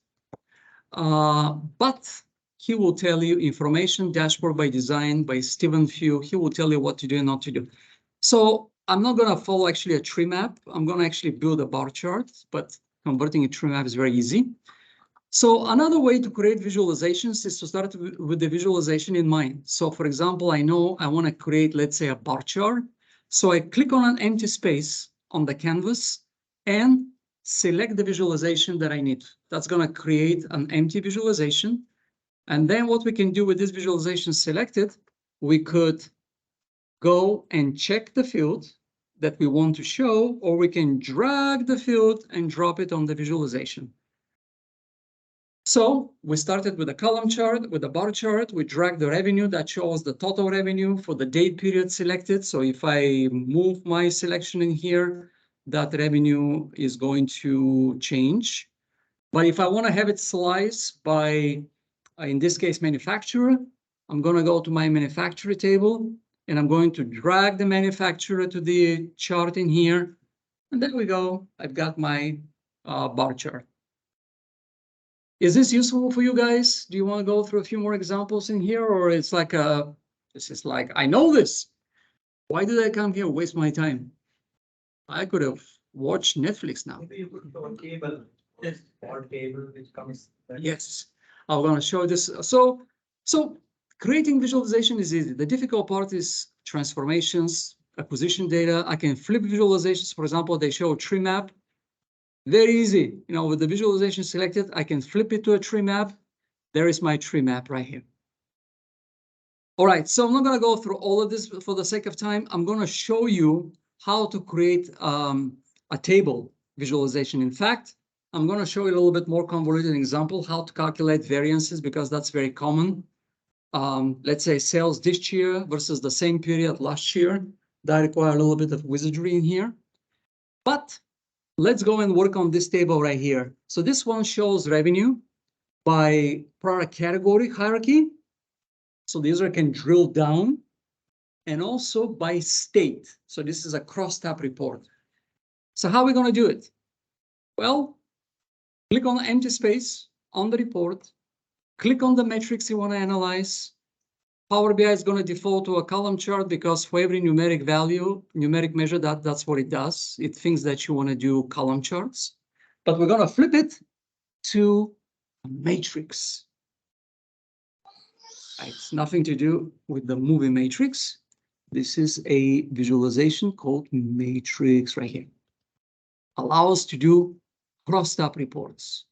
But he will tell you Information Dashboard by Design by Stephen Few. He will tell you what to do and not to do. So I'm not going to follow actually a tree map. I'm going to actually build a bar chart, but converting a tree map is very easy. So another way to create visualizations is to start with the visualization in mind. So for example, I know I want to create, let's say, a bar chart. So I click on an empty space on the canvas and select the visualization that I need. That's going to create an empty visualization. And then what we can do with this visualization selected, we could go and check the field that we want to show, or we can drag the field and drop it on the visualization. So we started with a column chart, with a bar chart. We drag the revenue that shows the total revenue for the date period selected. So if I move my selection in here, that revenue is going to change. But if I want to have it sliced by, in this case, manufacturer, I'm going to go to my manufacturer table, and I'm going to drag the manufacturer to the chart in here. And there we go. I've got my bar chart. Is this useful for you guys? Do you want to go through a few more examples in here? Or it's like this is like, I know this. Why did I come here waste my time? I could have watched Netflix now. Maybe you put it on cable, this or cable which comes. Yes, I'm going to show this. So creating visualization is easy. The difficult part is transformations, acquisition data. I can flip visualizations. For example, they show a tree map. Very easy. You know, with the visualization selected, I can flip it to a tree map. There is my tree map right here. All right, so I'm not going to go through all of this for the sake of time. I'm going to show you how to create a table visualization. In fact, I'm going to show you a little bit more convoluted example, how to calculate variances, because that's very common. Let's say sales this year versus the same period last year. That requires a little bit of wizardry in here. But let's go and work on this table right here. So this one shows revenue by product category hierarchy. So the user can drill down, and also by state. So this is a crosstab report. So how are we going to do it? Well, click on the empty space on the report, click on the metrics you want to analyze. Power BI is going to default to a column chart because for every numeric value, numeric measure, that's what it does. It thinks that you want to do column charts, but we're going to flip it to a matrix. It's nothing to do with the movie matrix. This is a visualization called matrix right here. Allow us to do crosstab reports.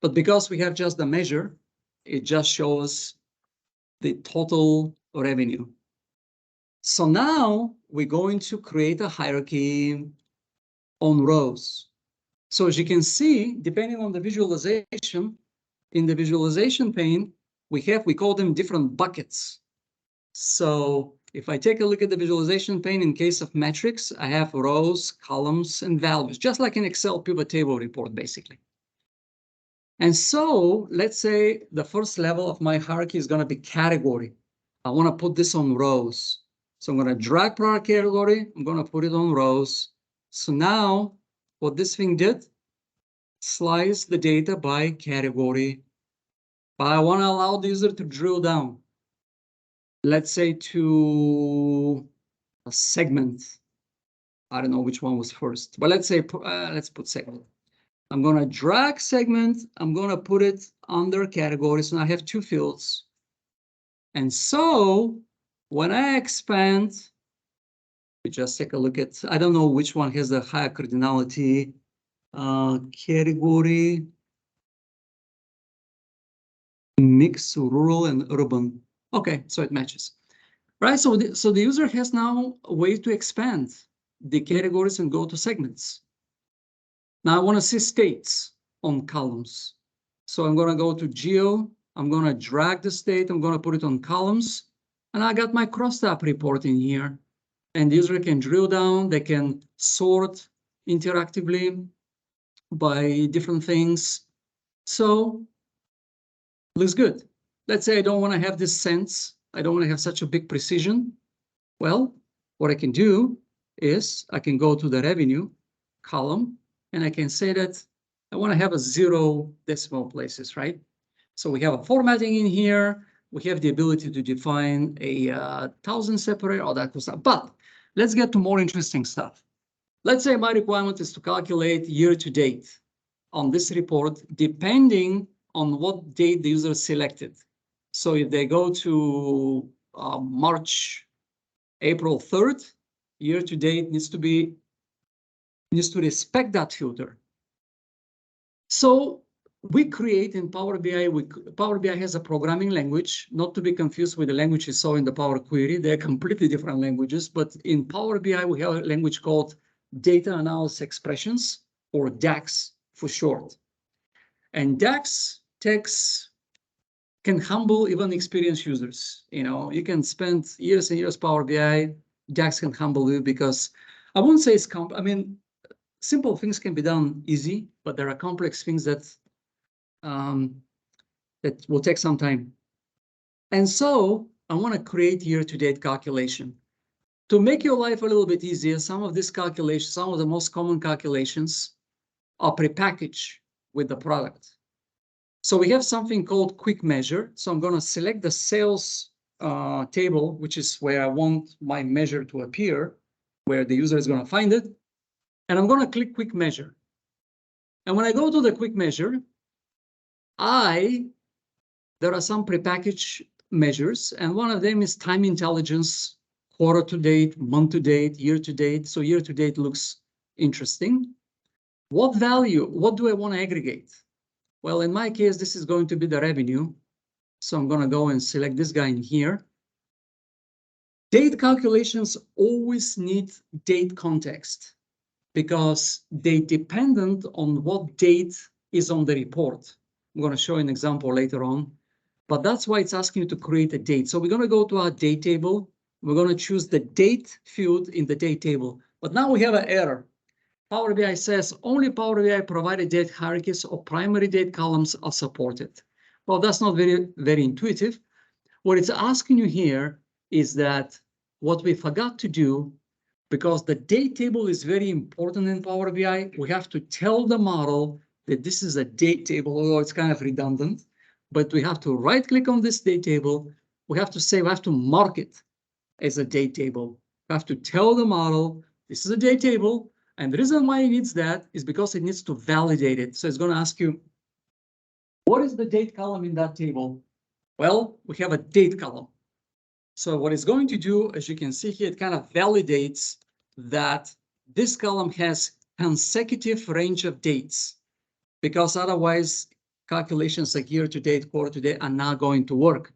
But because we have just the measure, it just shows the total revenue. So now we're going to create a hierarchy on rows. So as you can see, depending on the visualization, in the visualization pane, we call them different buckets. So if I take a look at the visualization pane, in case of metrics, I have rows, columns, and values, just like an Excel pivot table report, basically. And so let's say the first level of my hierarchy is going to be category. I want to put this on rows. So I'm going to drag product category. I'm going to put it on rows. So now what this thing did, slice the data by category. But I want to allow the user to drill down. Let's say to a segment. I don't know which one was first, but let's say, let's put segment. I'm going to drag segment. I'm going to put it under category. So now I have two fields. And so when I expand, we just take a look at, I don't know which one has the higher cardinality, category, mix, rural and urban. Okay, so it matches, right? So the user has now a way to expand the categories and go to segments. Now I want to see states on columns. So I'm going to go to geo. I'm going to drag the state. I'm going to put it on columns. And I got my crosstab report in here. And the user can drill down. They can sort interactively by different things. So looks good. Let's say I don't want to have this sense. I don't want to have such a big precision. Well, what I can do is I can go to the revenue column. And I can say that I want to have a 0 decimal places, right? So we have a formatting in here. We have the ability to define a 1000 separator, all that stuff. But let's get to more interesting stuff. Let's say my requirement is to calculate year to date on this report, depending on what date the user selected. So if they go to April 3rd, year to date needs to respect that filter. So we create in Power BI, Power BI has a programming language, not to be confused with the language you saw in the Power Query. They're completely different languages, but in Power BI, we have a language called Data Analysis Expressions, or DAX for short. And DAX text can humble even experienced users. You know, you can spend years and years Power BI, DAX can humble you because I won't say it's simple things can be done easy, but there are complex things that that will take some time. And so I want to create year-to-date calculation. To make your life a little bit easier, some of these calculations, some of the most common calculations are prepackaged with the product. So we have something called quick measure. So I'm going to select the sales table, which is where I want my measure to appear, where the user is going to find it. And I'm going to click quick measure. And when I go to the quick measure, there are some prepackaged measures, and one of them is time intelligence, quarter to date, month to date, year to date. So year to date looks interesting. What value, what do I want to aggregate? Well, in my case, this is going to be the revenue. So I'm going to go and select this guy in here. Date calculations always need date context because they dependent on what date is on the report. I'm going to show you an example later on, but that's why it's asking you to create a date. So we're going to go to our date table. We're going to choose the date field in the date table. But now we have an error. Power BI says only Power BI provided date hierarchies or primary date columns are supported. Well, that's not very, very intuitive. What it's asking you here is that what we forgot to do, because the date table is very important in Power BI, we have to tell the model that this is a date table, although it's kind of redundant, but we have to right click on this date table. We have to say, we have to mark it as a date table. We have to tell the model, this is a date table. And the reason why it needs that is because it needs to validate it. So it's going to ask you, what is the date column in that table? Well, we have a date column. So what it's going to do, as you can see here, it kind of validates that this column has consecutive range of dates, because otherwise calculations like year to date, quarter to date are not going to work.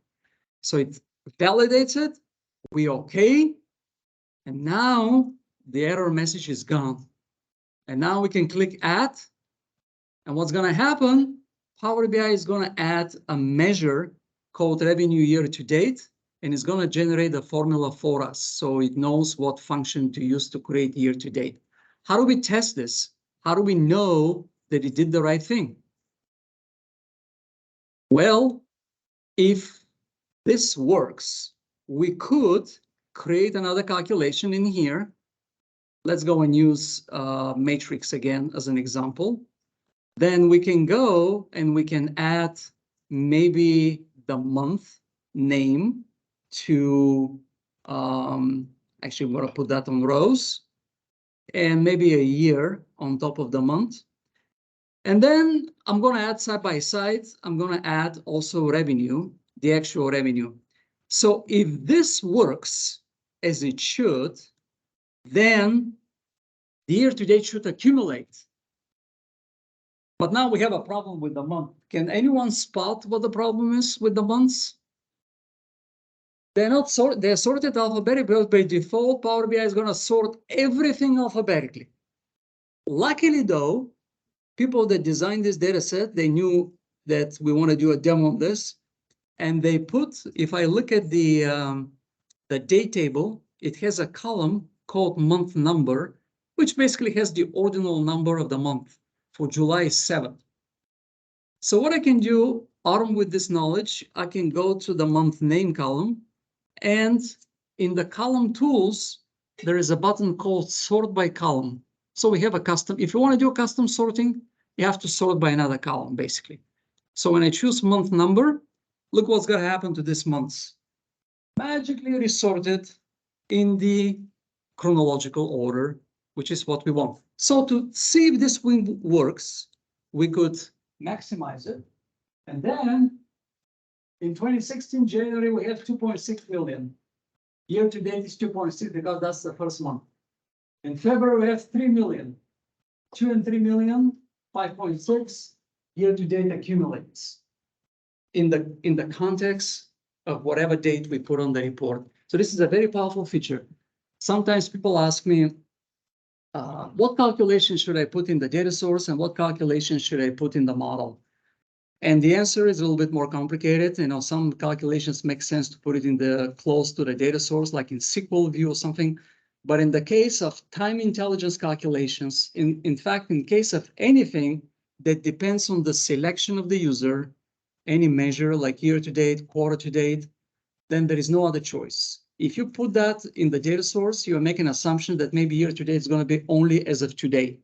So it validates it, we okay, and now the error message is gone. And now we can click add, and what's going to happen, Power BI is going to add a measure called revenue year to date, and it's going to generate a formula for us. So it knows what function to use to create year to date. How do we test this? How do we know that it did the right thing? Well, if this works, we could create another calculation in here. Let's go and use matrix again as an example. Then we can go and we can add maybe the month name to, actually, I'm going to put that on rows, and maybe a year on top of the month. And then I'm going to add side by side, I'm going to add also revenue, the actual revenue. So if this works as it should, then the year to date should accumulate. But now we have a problem with the month. Can anyone spot what the problem is with the months? They're not sorted, they're sorted alphabetically, but by default, Power BI is going to sort everything alphabetically. Luckily though, people that designed this data set, they knew that we want to do a demo on this. And they put, if I look at the date table, it has a column called month number, which basically has the ordinal number of the month for July 7th. So what I can do, armed with this knowledge, I can go to the month name column, and in the column tools, there is a button called sort by column. So we have a custom, if you want to do a custom sorting, you have to sort by another column, basically. So when I choose month number, look what's going to happen to this month. Magically resorted in the chronological order, which is what we want. So to see if this works, we could maximize it. And then in 2016 January, we have 2.6 million. Year to date is 2.6 because that's the first month. In February, we have 3 million. 2 and 3 million, 5.6. year-to-date accumulates in the context of whatever date we put on the report. So this is a very powerful feature. Sometimes people ask me, what calculation should I put in the data source and what calculation should I put in the model? And the answer is a little bit more complicated. You know, some calculations make sense to put it in the close to the data source, like in SQL view or something. But in the case of time intelligence calculations, in fact, in case of anything that depends on the selection of the user, any measure like year to date, quarter to date, then there is no other choice. If you put that in the data source, you are making an assumption that maybe year to date is going to be only as of today.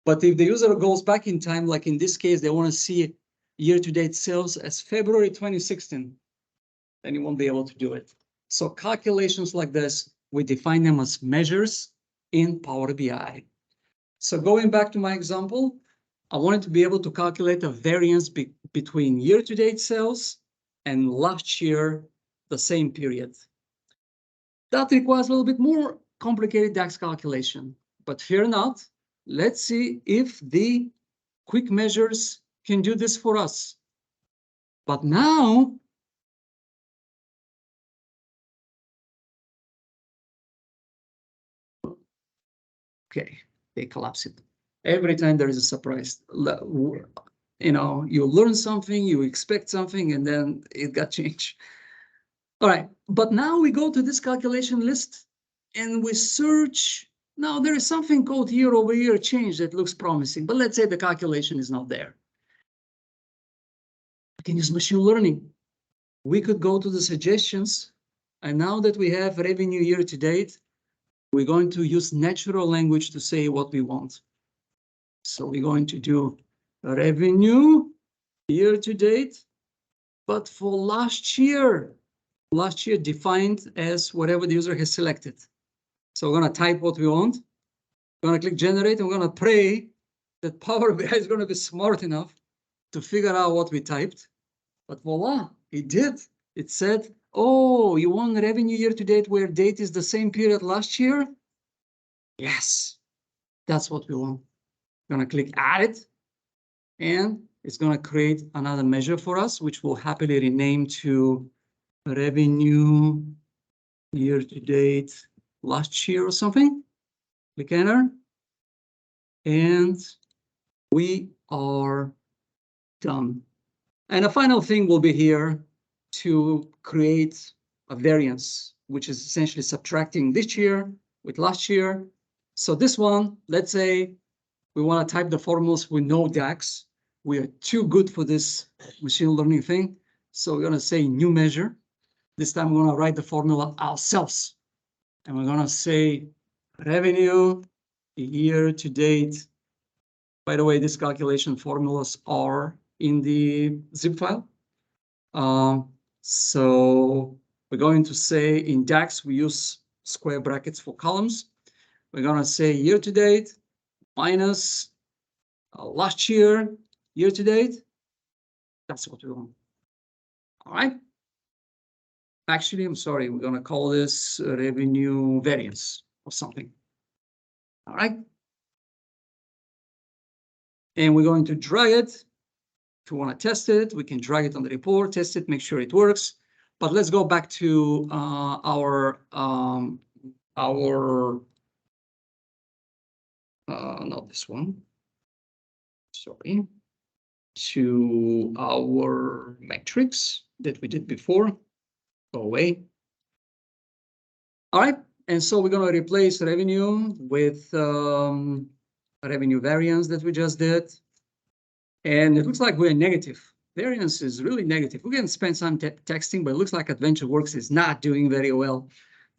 But if the user goes back in time, like in this case, they want to see year-to-date sales as February 2016, then you won't be able to do it. So calculations like this, we define them as measures in Power BI. So going back to my example, I wanted to be able to calculate a variance between year-to-date sales and last year, the same period. That requires a little bit more complicated DAX calculation, but fear not. Let's see if the quick measures can do this for us. But now, okay, they collapse it. Every time there is a surprise, you know, you learn something, you expect something, and then it got changed. All right, but now we go to this calculation list and we search. Now there is something called year-over-year change that looks promising, but let's say the calculation is not there. We can use machine learning. We could go to the suggestions, and now that we have revenue year to date, we're going to use natural language to say what we want. So we're going to do revenue year to date, but for last year defined as whatever the user has selected. So we're going to type what we want. We're going to click generate, and we're going to pray that Power BI is going to be smart enough to figure out what we typed. But voila, it did. It said, oh, you want revenue year to date where date is the same period last year? Yes, that's what we want. We're going to click add it, and it's going to create another measure for us, which we'll happily rename to revenue year to date last year or something. Click enter, and we are done. And the final thing will be here to create a variance, which is essentially subtracting this year with last year. So this one, let's say we want to type the formulas with no DAX. We are too good for this machine learning thing. So we're going to say new measure. This time we're going to write the formula ourselves. And we're going to say revenue year to date. By the way, these calculation formulas are in the zip file. So we're going to say in DAX, we use square brackets for columns. We're going to say year to date minus last year, year to date. That's what we want. All right. Actually, I'm sorry, we're going to call this revenue variance or something. All right. And we're going to drag it. If we want to test it, we can drag it on the report, test it, make sure it works. But let's go back to not this one. Sorry. To our metrics that we did before. Go away. All right. And so we're going to replace revenue with revenue variance that we just did. And it looks like we're negative. Variance is really negative. We can spend some texting, but it looks like AdventureWorks is not doing very well.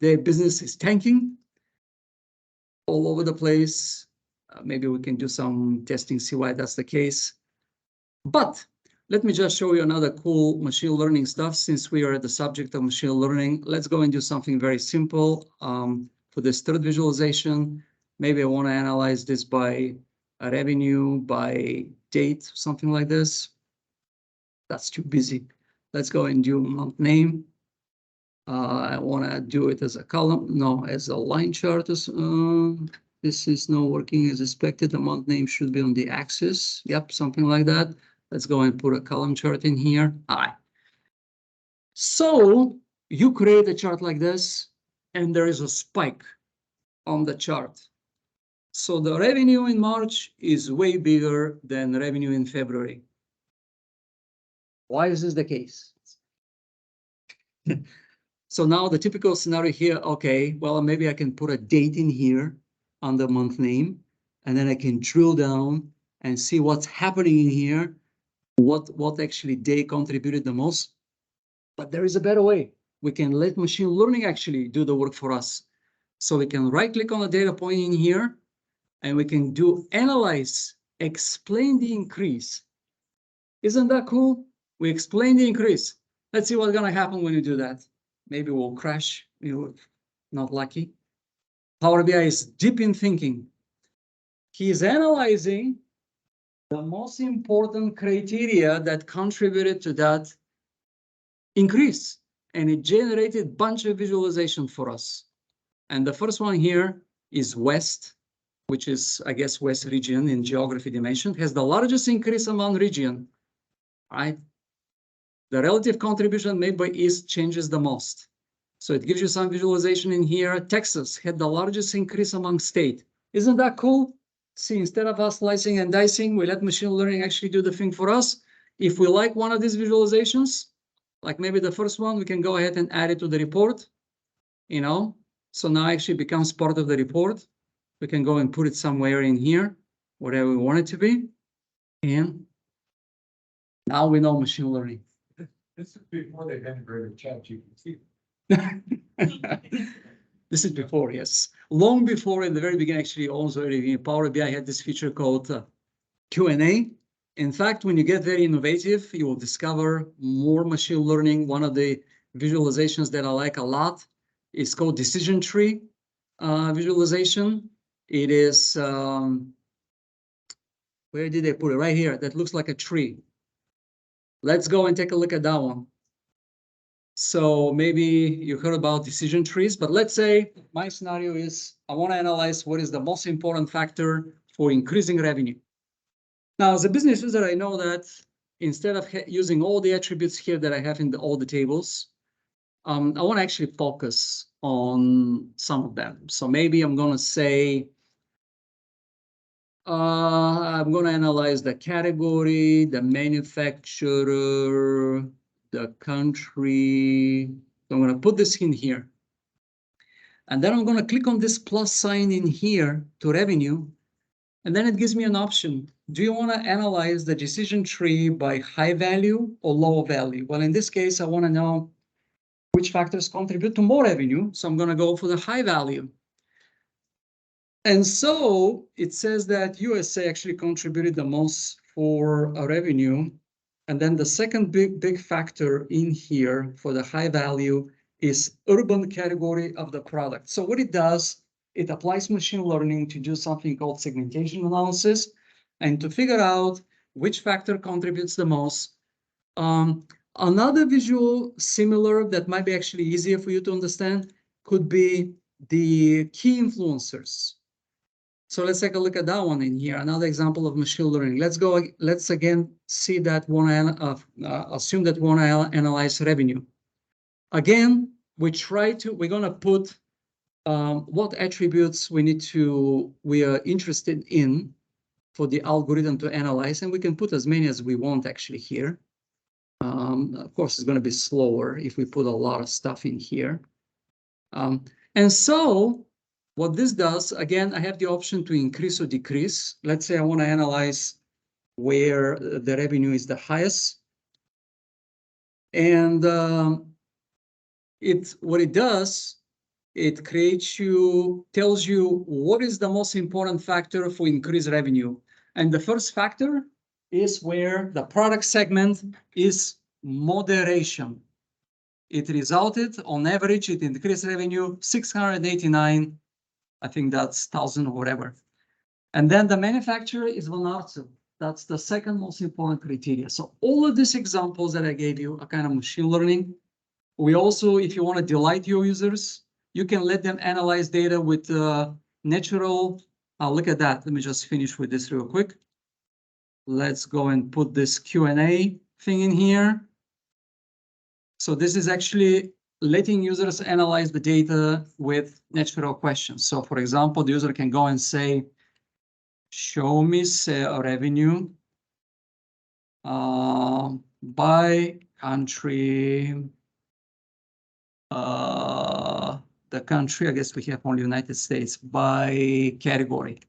Their business is tanking all over the place. Maybe we can do some testing, see why that's the case. But let me just show you another cool machine learning stuff. Since we are at the subject of machine learning, let's go and do something very simple. For this third visualization, maybe I want to analyze this by revenue, by date, something like this. That's too busy. Let's go and do month name. I want to do it as a column, no, as a line chart. This is not working as expected. The month name should be on the axis. Yep, something like that. Let's go and put a column chart in here. All right. So you create a chart like this, and there is a spike on the chart. So the revenue in March is way bigger than revenue in February. Why is this the case? So now the typical scenario here, okay, well, maybe I can put a date in here on the month name, and then I can drill down and see what's happening in here, what actually day contributed the most. But there is a better way. We can let machine learning actually do the work for us. So we can right click on the data point in here, and we can do analyze, explain the increase. Isn't that cool? We explain the increase. Let's see what's gonna happen when you do that. Maybe we'll crash, not lucky. Power BI is deep in thinking. He is analyzing the most important criteria that contributed to that increase. And it generated a bunch of visualization for us. And the first one here is West, which is, I guess, West region in geography dimension, has the largest increase among region, right? The relative contribution made by East changes the most. So it gives you some visualization in here. Texas had the largest increase among state. Isn't that cool? See, instead of us slicing and dicing, we let machine learning actually do the thing for us. If we like one of these visualizations, like maybe the first one, we can go ahead and add it to the report, So now actually becomes part of the report. We can go and put it somewhere in here, whatever we want it to be. And now we know machine learning. This is before they've integrated ChatGPT. This is before, yes. Long before, in the very beginning, actually, also in Power BI had this feature called Q&A. In fact, when you get very innovative, you will discover more machine learning. One of the visualizations that I like a lot is called decision tree visualization. It is, where did they put it? Right here. That looks like a tree. Let's go and take a look at that one. So maybe you heard about decision trees, but let's say my scenario is I want to analyze what is the most important factor for increasing revenue. Now, as a business user, I know that instead of using all the attributes here that I have in all the tables, I want to actually focus on some of them. So maybe I'm going to say, I'm going to analyze the category, the manufacturer, the country. So I'm going to put this in here. And then I'm going to click on this plus sign in here to revenue. And then it gives me an option. Do you want to analyze the decision tree by high value or low value? Well, in this case, I want to know which factors contribute to more revenue. So I'm going to go for the high value. And so it says that USA actually contributed the most for revenue. And then the second big factor in here for the high value is urban category of the product. So what it does, it applies machine learning to do something called segmentation analysis and to figure out which factor contributes the most. Another visual similar that might be actually easier for you to understand could be the key influencers. So let's take a look at that one in here. Another example of machine learning. Let's again see that assume that we want to analyze revenue. Again, we're going to put what attributes we are interested in for the algorithm to analyze, and we can put as many as we want actually here. Of course, it's going to be slower if we put a lot of stuff in here. And so what this does, again, I have the option to increase or decrease. Let's say I want to analyze where the revenue is the highest. And what it does, it tells you what is the most important factor for increased revenue. And the first factor is where the product segment is moderation. It resulted, on average, it increased revenue 689. I think that's 1,000 or whatever. And then the manufacturer is one also. That's the second most important criteria. So all of these examples that I gave you are kind of machine learning. We also, if you want to delight your users, you can let them analyze data with natural. Look at that. Let me just finish with this real quick. let's go and put this Q&A thing in here. So this is actually letting users analyze the data with natural questions. So for example, the user can go and say, show me revenue by country. The country, I guess we have only United States, by category.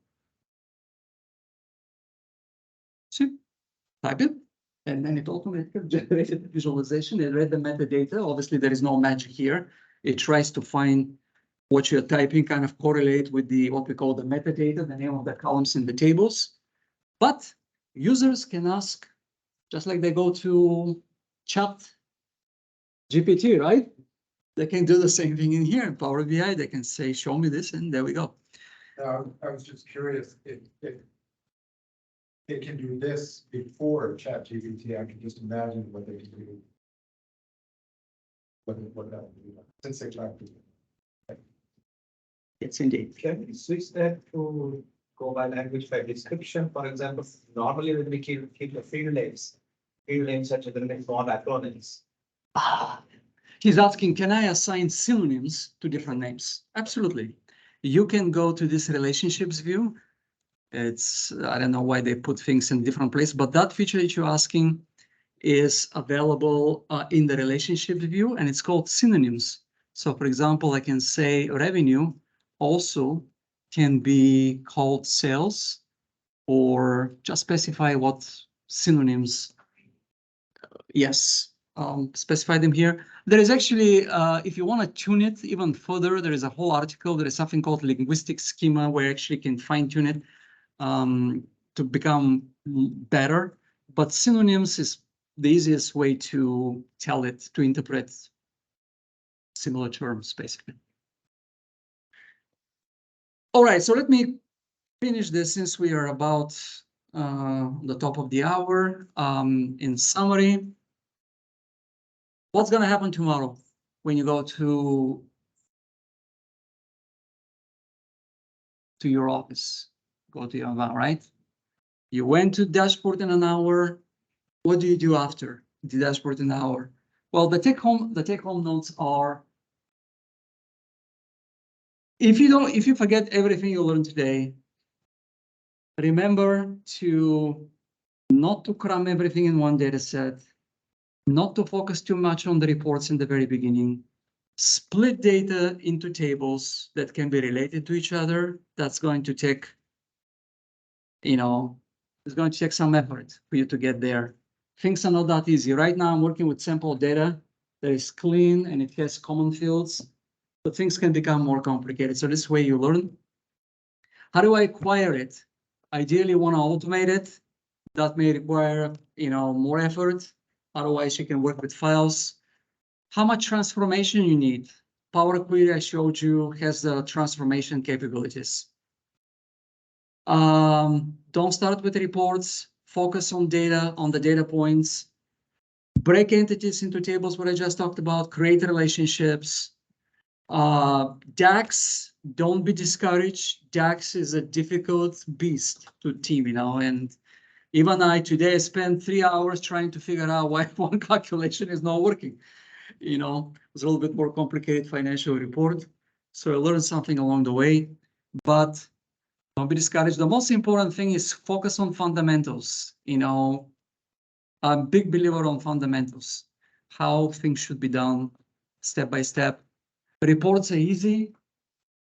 See, type it, and then it automatically generated the visualization. It read the metadata. Obviously, there is no magic here. It tries to find what you're typing, kind of correlate with the what we call the metadata, the name of the columns in the tables. But users can ask, just like they go to chat GPT, right? They can do the same thing in here in Power BI. They can say, show me this, and there we go. I was just curious if they can do this before ChatGPT. I can just imagine what they can do. What that would be like, since they tried to. Yes, indeed. Can we switch that to go by language by description? For example, normally when we keep the field names such as the name non acronyms. He's asking, can I assign synonyms to different names? Absolutely. You can go to this relationships view. It's, I don't know why they put things in different places, but that feature that you're asking is available in the relationships view, and it's called synonyms. So for example, I can say revenue also can be called sales, or just specify what synonyms. Yes, specify them here. There is actually, if you want to tune it even further, there is a whole article. There is something called linguistic schema where you actually can fine tune it to become better. But synonyms is the easiest way to tell it, to interpret similar terms, basically. All right, so let me finish this since we are about the top of the hour. In summary, what's going to happen tomorrow when you go to your office? Go to your van, right? You went to dashboard in an hour. What do you do after the dashboard in an hour? Well, the take home notes are, if you forget everything you learned today, remember not to cram everything in one data set, not to focus too much on the reports in the very beginning, split data into tables that can be related to each other. That's going to take, it's going to take some effort for you to get there. Things are not that easy. Right now, I'm working with sample data that is clean and it has common fields, but things can become more complicated. So this way you learn. How do I acquire it? Ideally, want to automate it. That may require, more effort. Otherwise, you can work with files. How much transformation you need? Power Query, I showed you, has the transformation capabilities. Don't start with reports. Focus on data, on the data points. Break entities into tables, what I just talked about. Create relationships. DAX, don't be discouraged. DAX is a difficult beast to team, and even I today spent 3 hours trying to figure out why one calculation is not working. It was a little bit more complicated financial report. So I learned something along the way, but don't be discouraged. The most important thing is focus on fundamentals. I'm a big believer on fundamentals, how things should be done step by step. Reports are easy.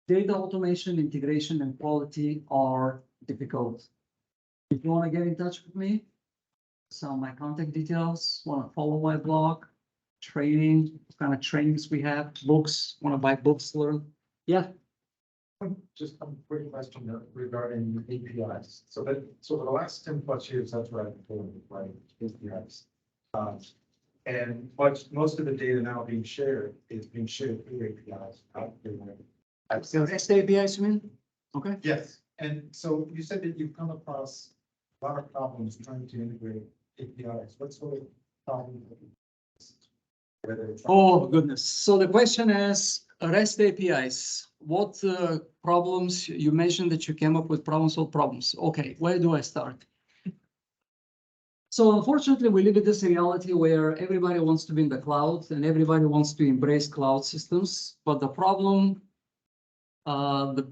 Data automation, integration, and quality are difficult. If you want to get in touch with me, some of my contact details, want to follow my blog, training, what kind of trainings we have, books, want to buy books, learn. Yeah. Just a quick question regarding APIs. So for the last 10+ years, that's what I've been doing, right? APIs. And most of the data now being shared is being shared through APIs. So REST APIs, you mean? Okay. Yes. And so you said that you've come across a lot of problems trying to integrate APIs. What sort of problems? Oh, goodness. So the question is REST APIs. What problems? You mentioned that you came up with problems. What problems? Okay, where do I start? So unfortunately, we live in this reality where everybody wants to be in the cloud and everybody wants to embrace cloud systems. But the problem, the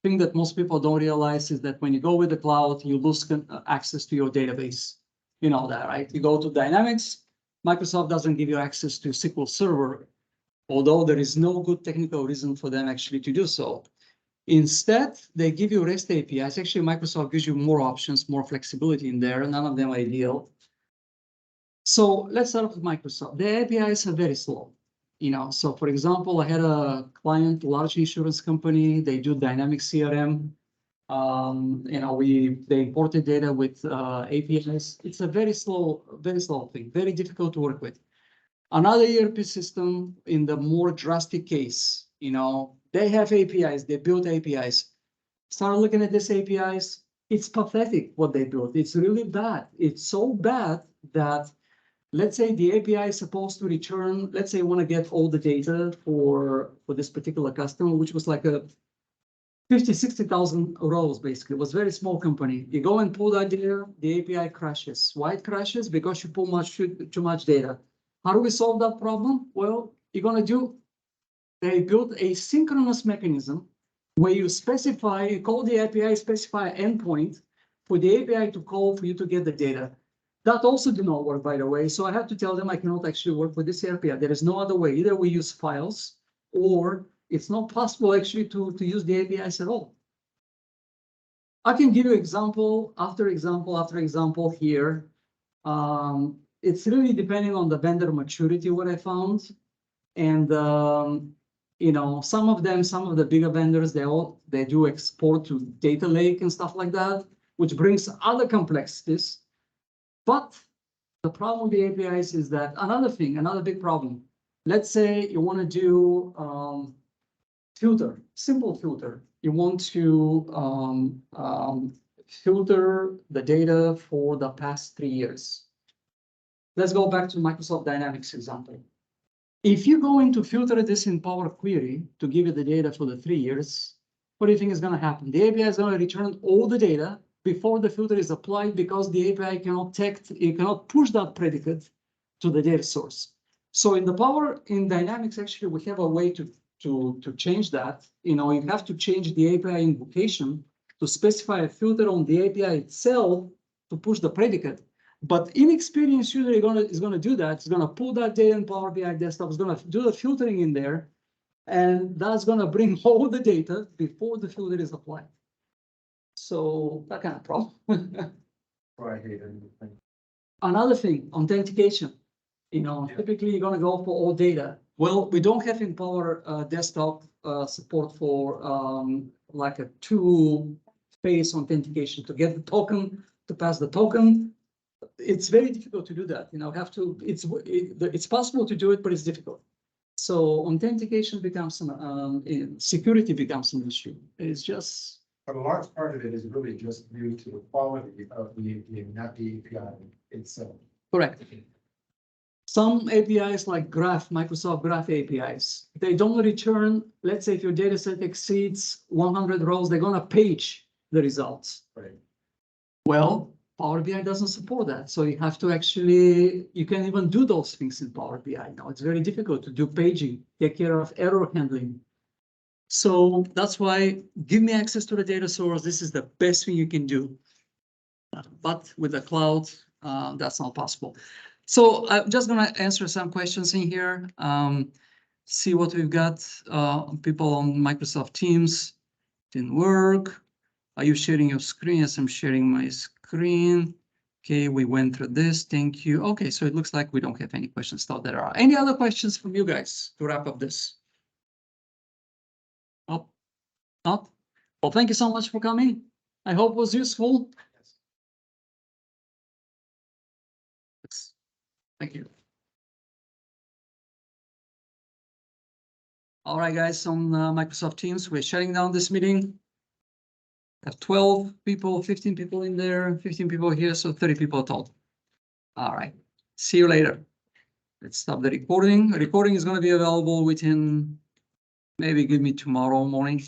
thing that most people don't realize is that when you go with the cloud, you lose access to your database. You know that, right? You go to Dynamics, Microsoft doesn't give you access to SQL Server, although there is no good technical reason for them actually to do so. Instead, they give you REST APIs. Actually, Microsoft gives you more options, more flexibility in there. None of them are ideal. So let's start with Microsoft. The APIs are very slow. You know, so for example, I had a client, large insurance company. They do dynamic CRM. You know, they imported data with APIs. It's a very slow thing, very difficult to work with. Another ERP system in the more drastic case, you know, they have APIs, they build APIs. Start looking at these APIs, it's pathetic what they built. It's really bad. It's so bad that, let's say the API is supposed to return, let's say you want to get all the data for this particular customer, which was like a 60,000 rows, basically. It was a very small company. You go and pull that data, the API crashes. Why it crashes? Because you pull too much data. How do we solve that problem? Well, they built a synchronous mechanism where you call the API, specify an endpoint for the API to call for you to get the data. That also did not work, by the way. So I have to tell them I cannot actually work with this API. There is no other way. Either we use files or it's not possible actually to use the APIs at all. I can give you example after example after example here. It's really depending on the vendor maturity, what I found. And, you know, some of the bigger vendors, they do export to data lake and stuff like that, which brings other complexities. But the problem with the APIs is that another big problem. Let's say you want to do simple filter. You want to filter the data for the past 3 years. Let's go back to Microsoft Dynamics example. If you go into filter this in Power Query to give you the data for the 3 years, what do you think is going to happen? The API is going to return all the data before the filter is applied because the API cannot push that predicate to the data source. So in Dynamics, actually, we have a way to change that. You know, you have to change the API invocation to specify a filter on the API itself to push the predicate. But inexperienced user is going to do that. It's going to pull that data in Power BI desktop. It's going to do the filtering in there. And that's going to bring all the data before the filter is applied. So that kind of problem. Right. Another thing, authentication. You know, typically you're going to go for all data. Well, we don't have in Power Desktop support for like a two-phase authentication to get the token, to pass the token. It's very difficult to do that. You know, it's possible to do it, but it's difficult. So authentication becomes security becomes an issue. It's just. But a large part of it is really just due to the quality of the API, not the API itself. Correct. Some APIs like Microsoft Graph APIs, they don't return, let's say if your data set exceeds 100 rows, they're going to page the results. Right. Well, Power BI doesn't support that. So you have to you can even do those things in Power BI. Now it's very difficult to do paging, take care of error handling. So that's why give me access to the data source. This is the best thing you can do. But with the cloud, that's not possible. So I'm just going to answer some questions in here. See what we've got. People on Microsoft Teams. Didn't work. Are you sharing your screen? Yes, I'm sharing my screen. Okay, we went through this. Thank you. Okay, so it looks like we don't have any questions. Thought there are any other questions from you guys to wrap up this? Oh, not? Well, thank you so much for coming. I hope it was useful. Yes. Thank you. All right, guys, on Microsoft Teams, we're shutting down this meeting. Have 12 people, 15 people in there, 15 people here, so 30 people total. All right, see you later. Let's stop the recording. The recording is going to be available within, maybe give me tomorrow morning.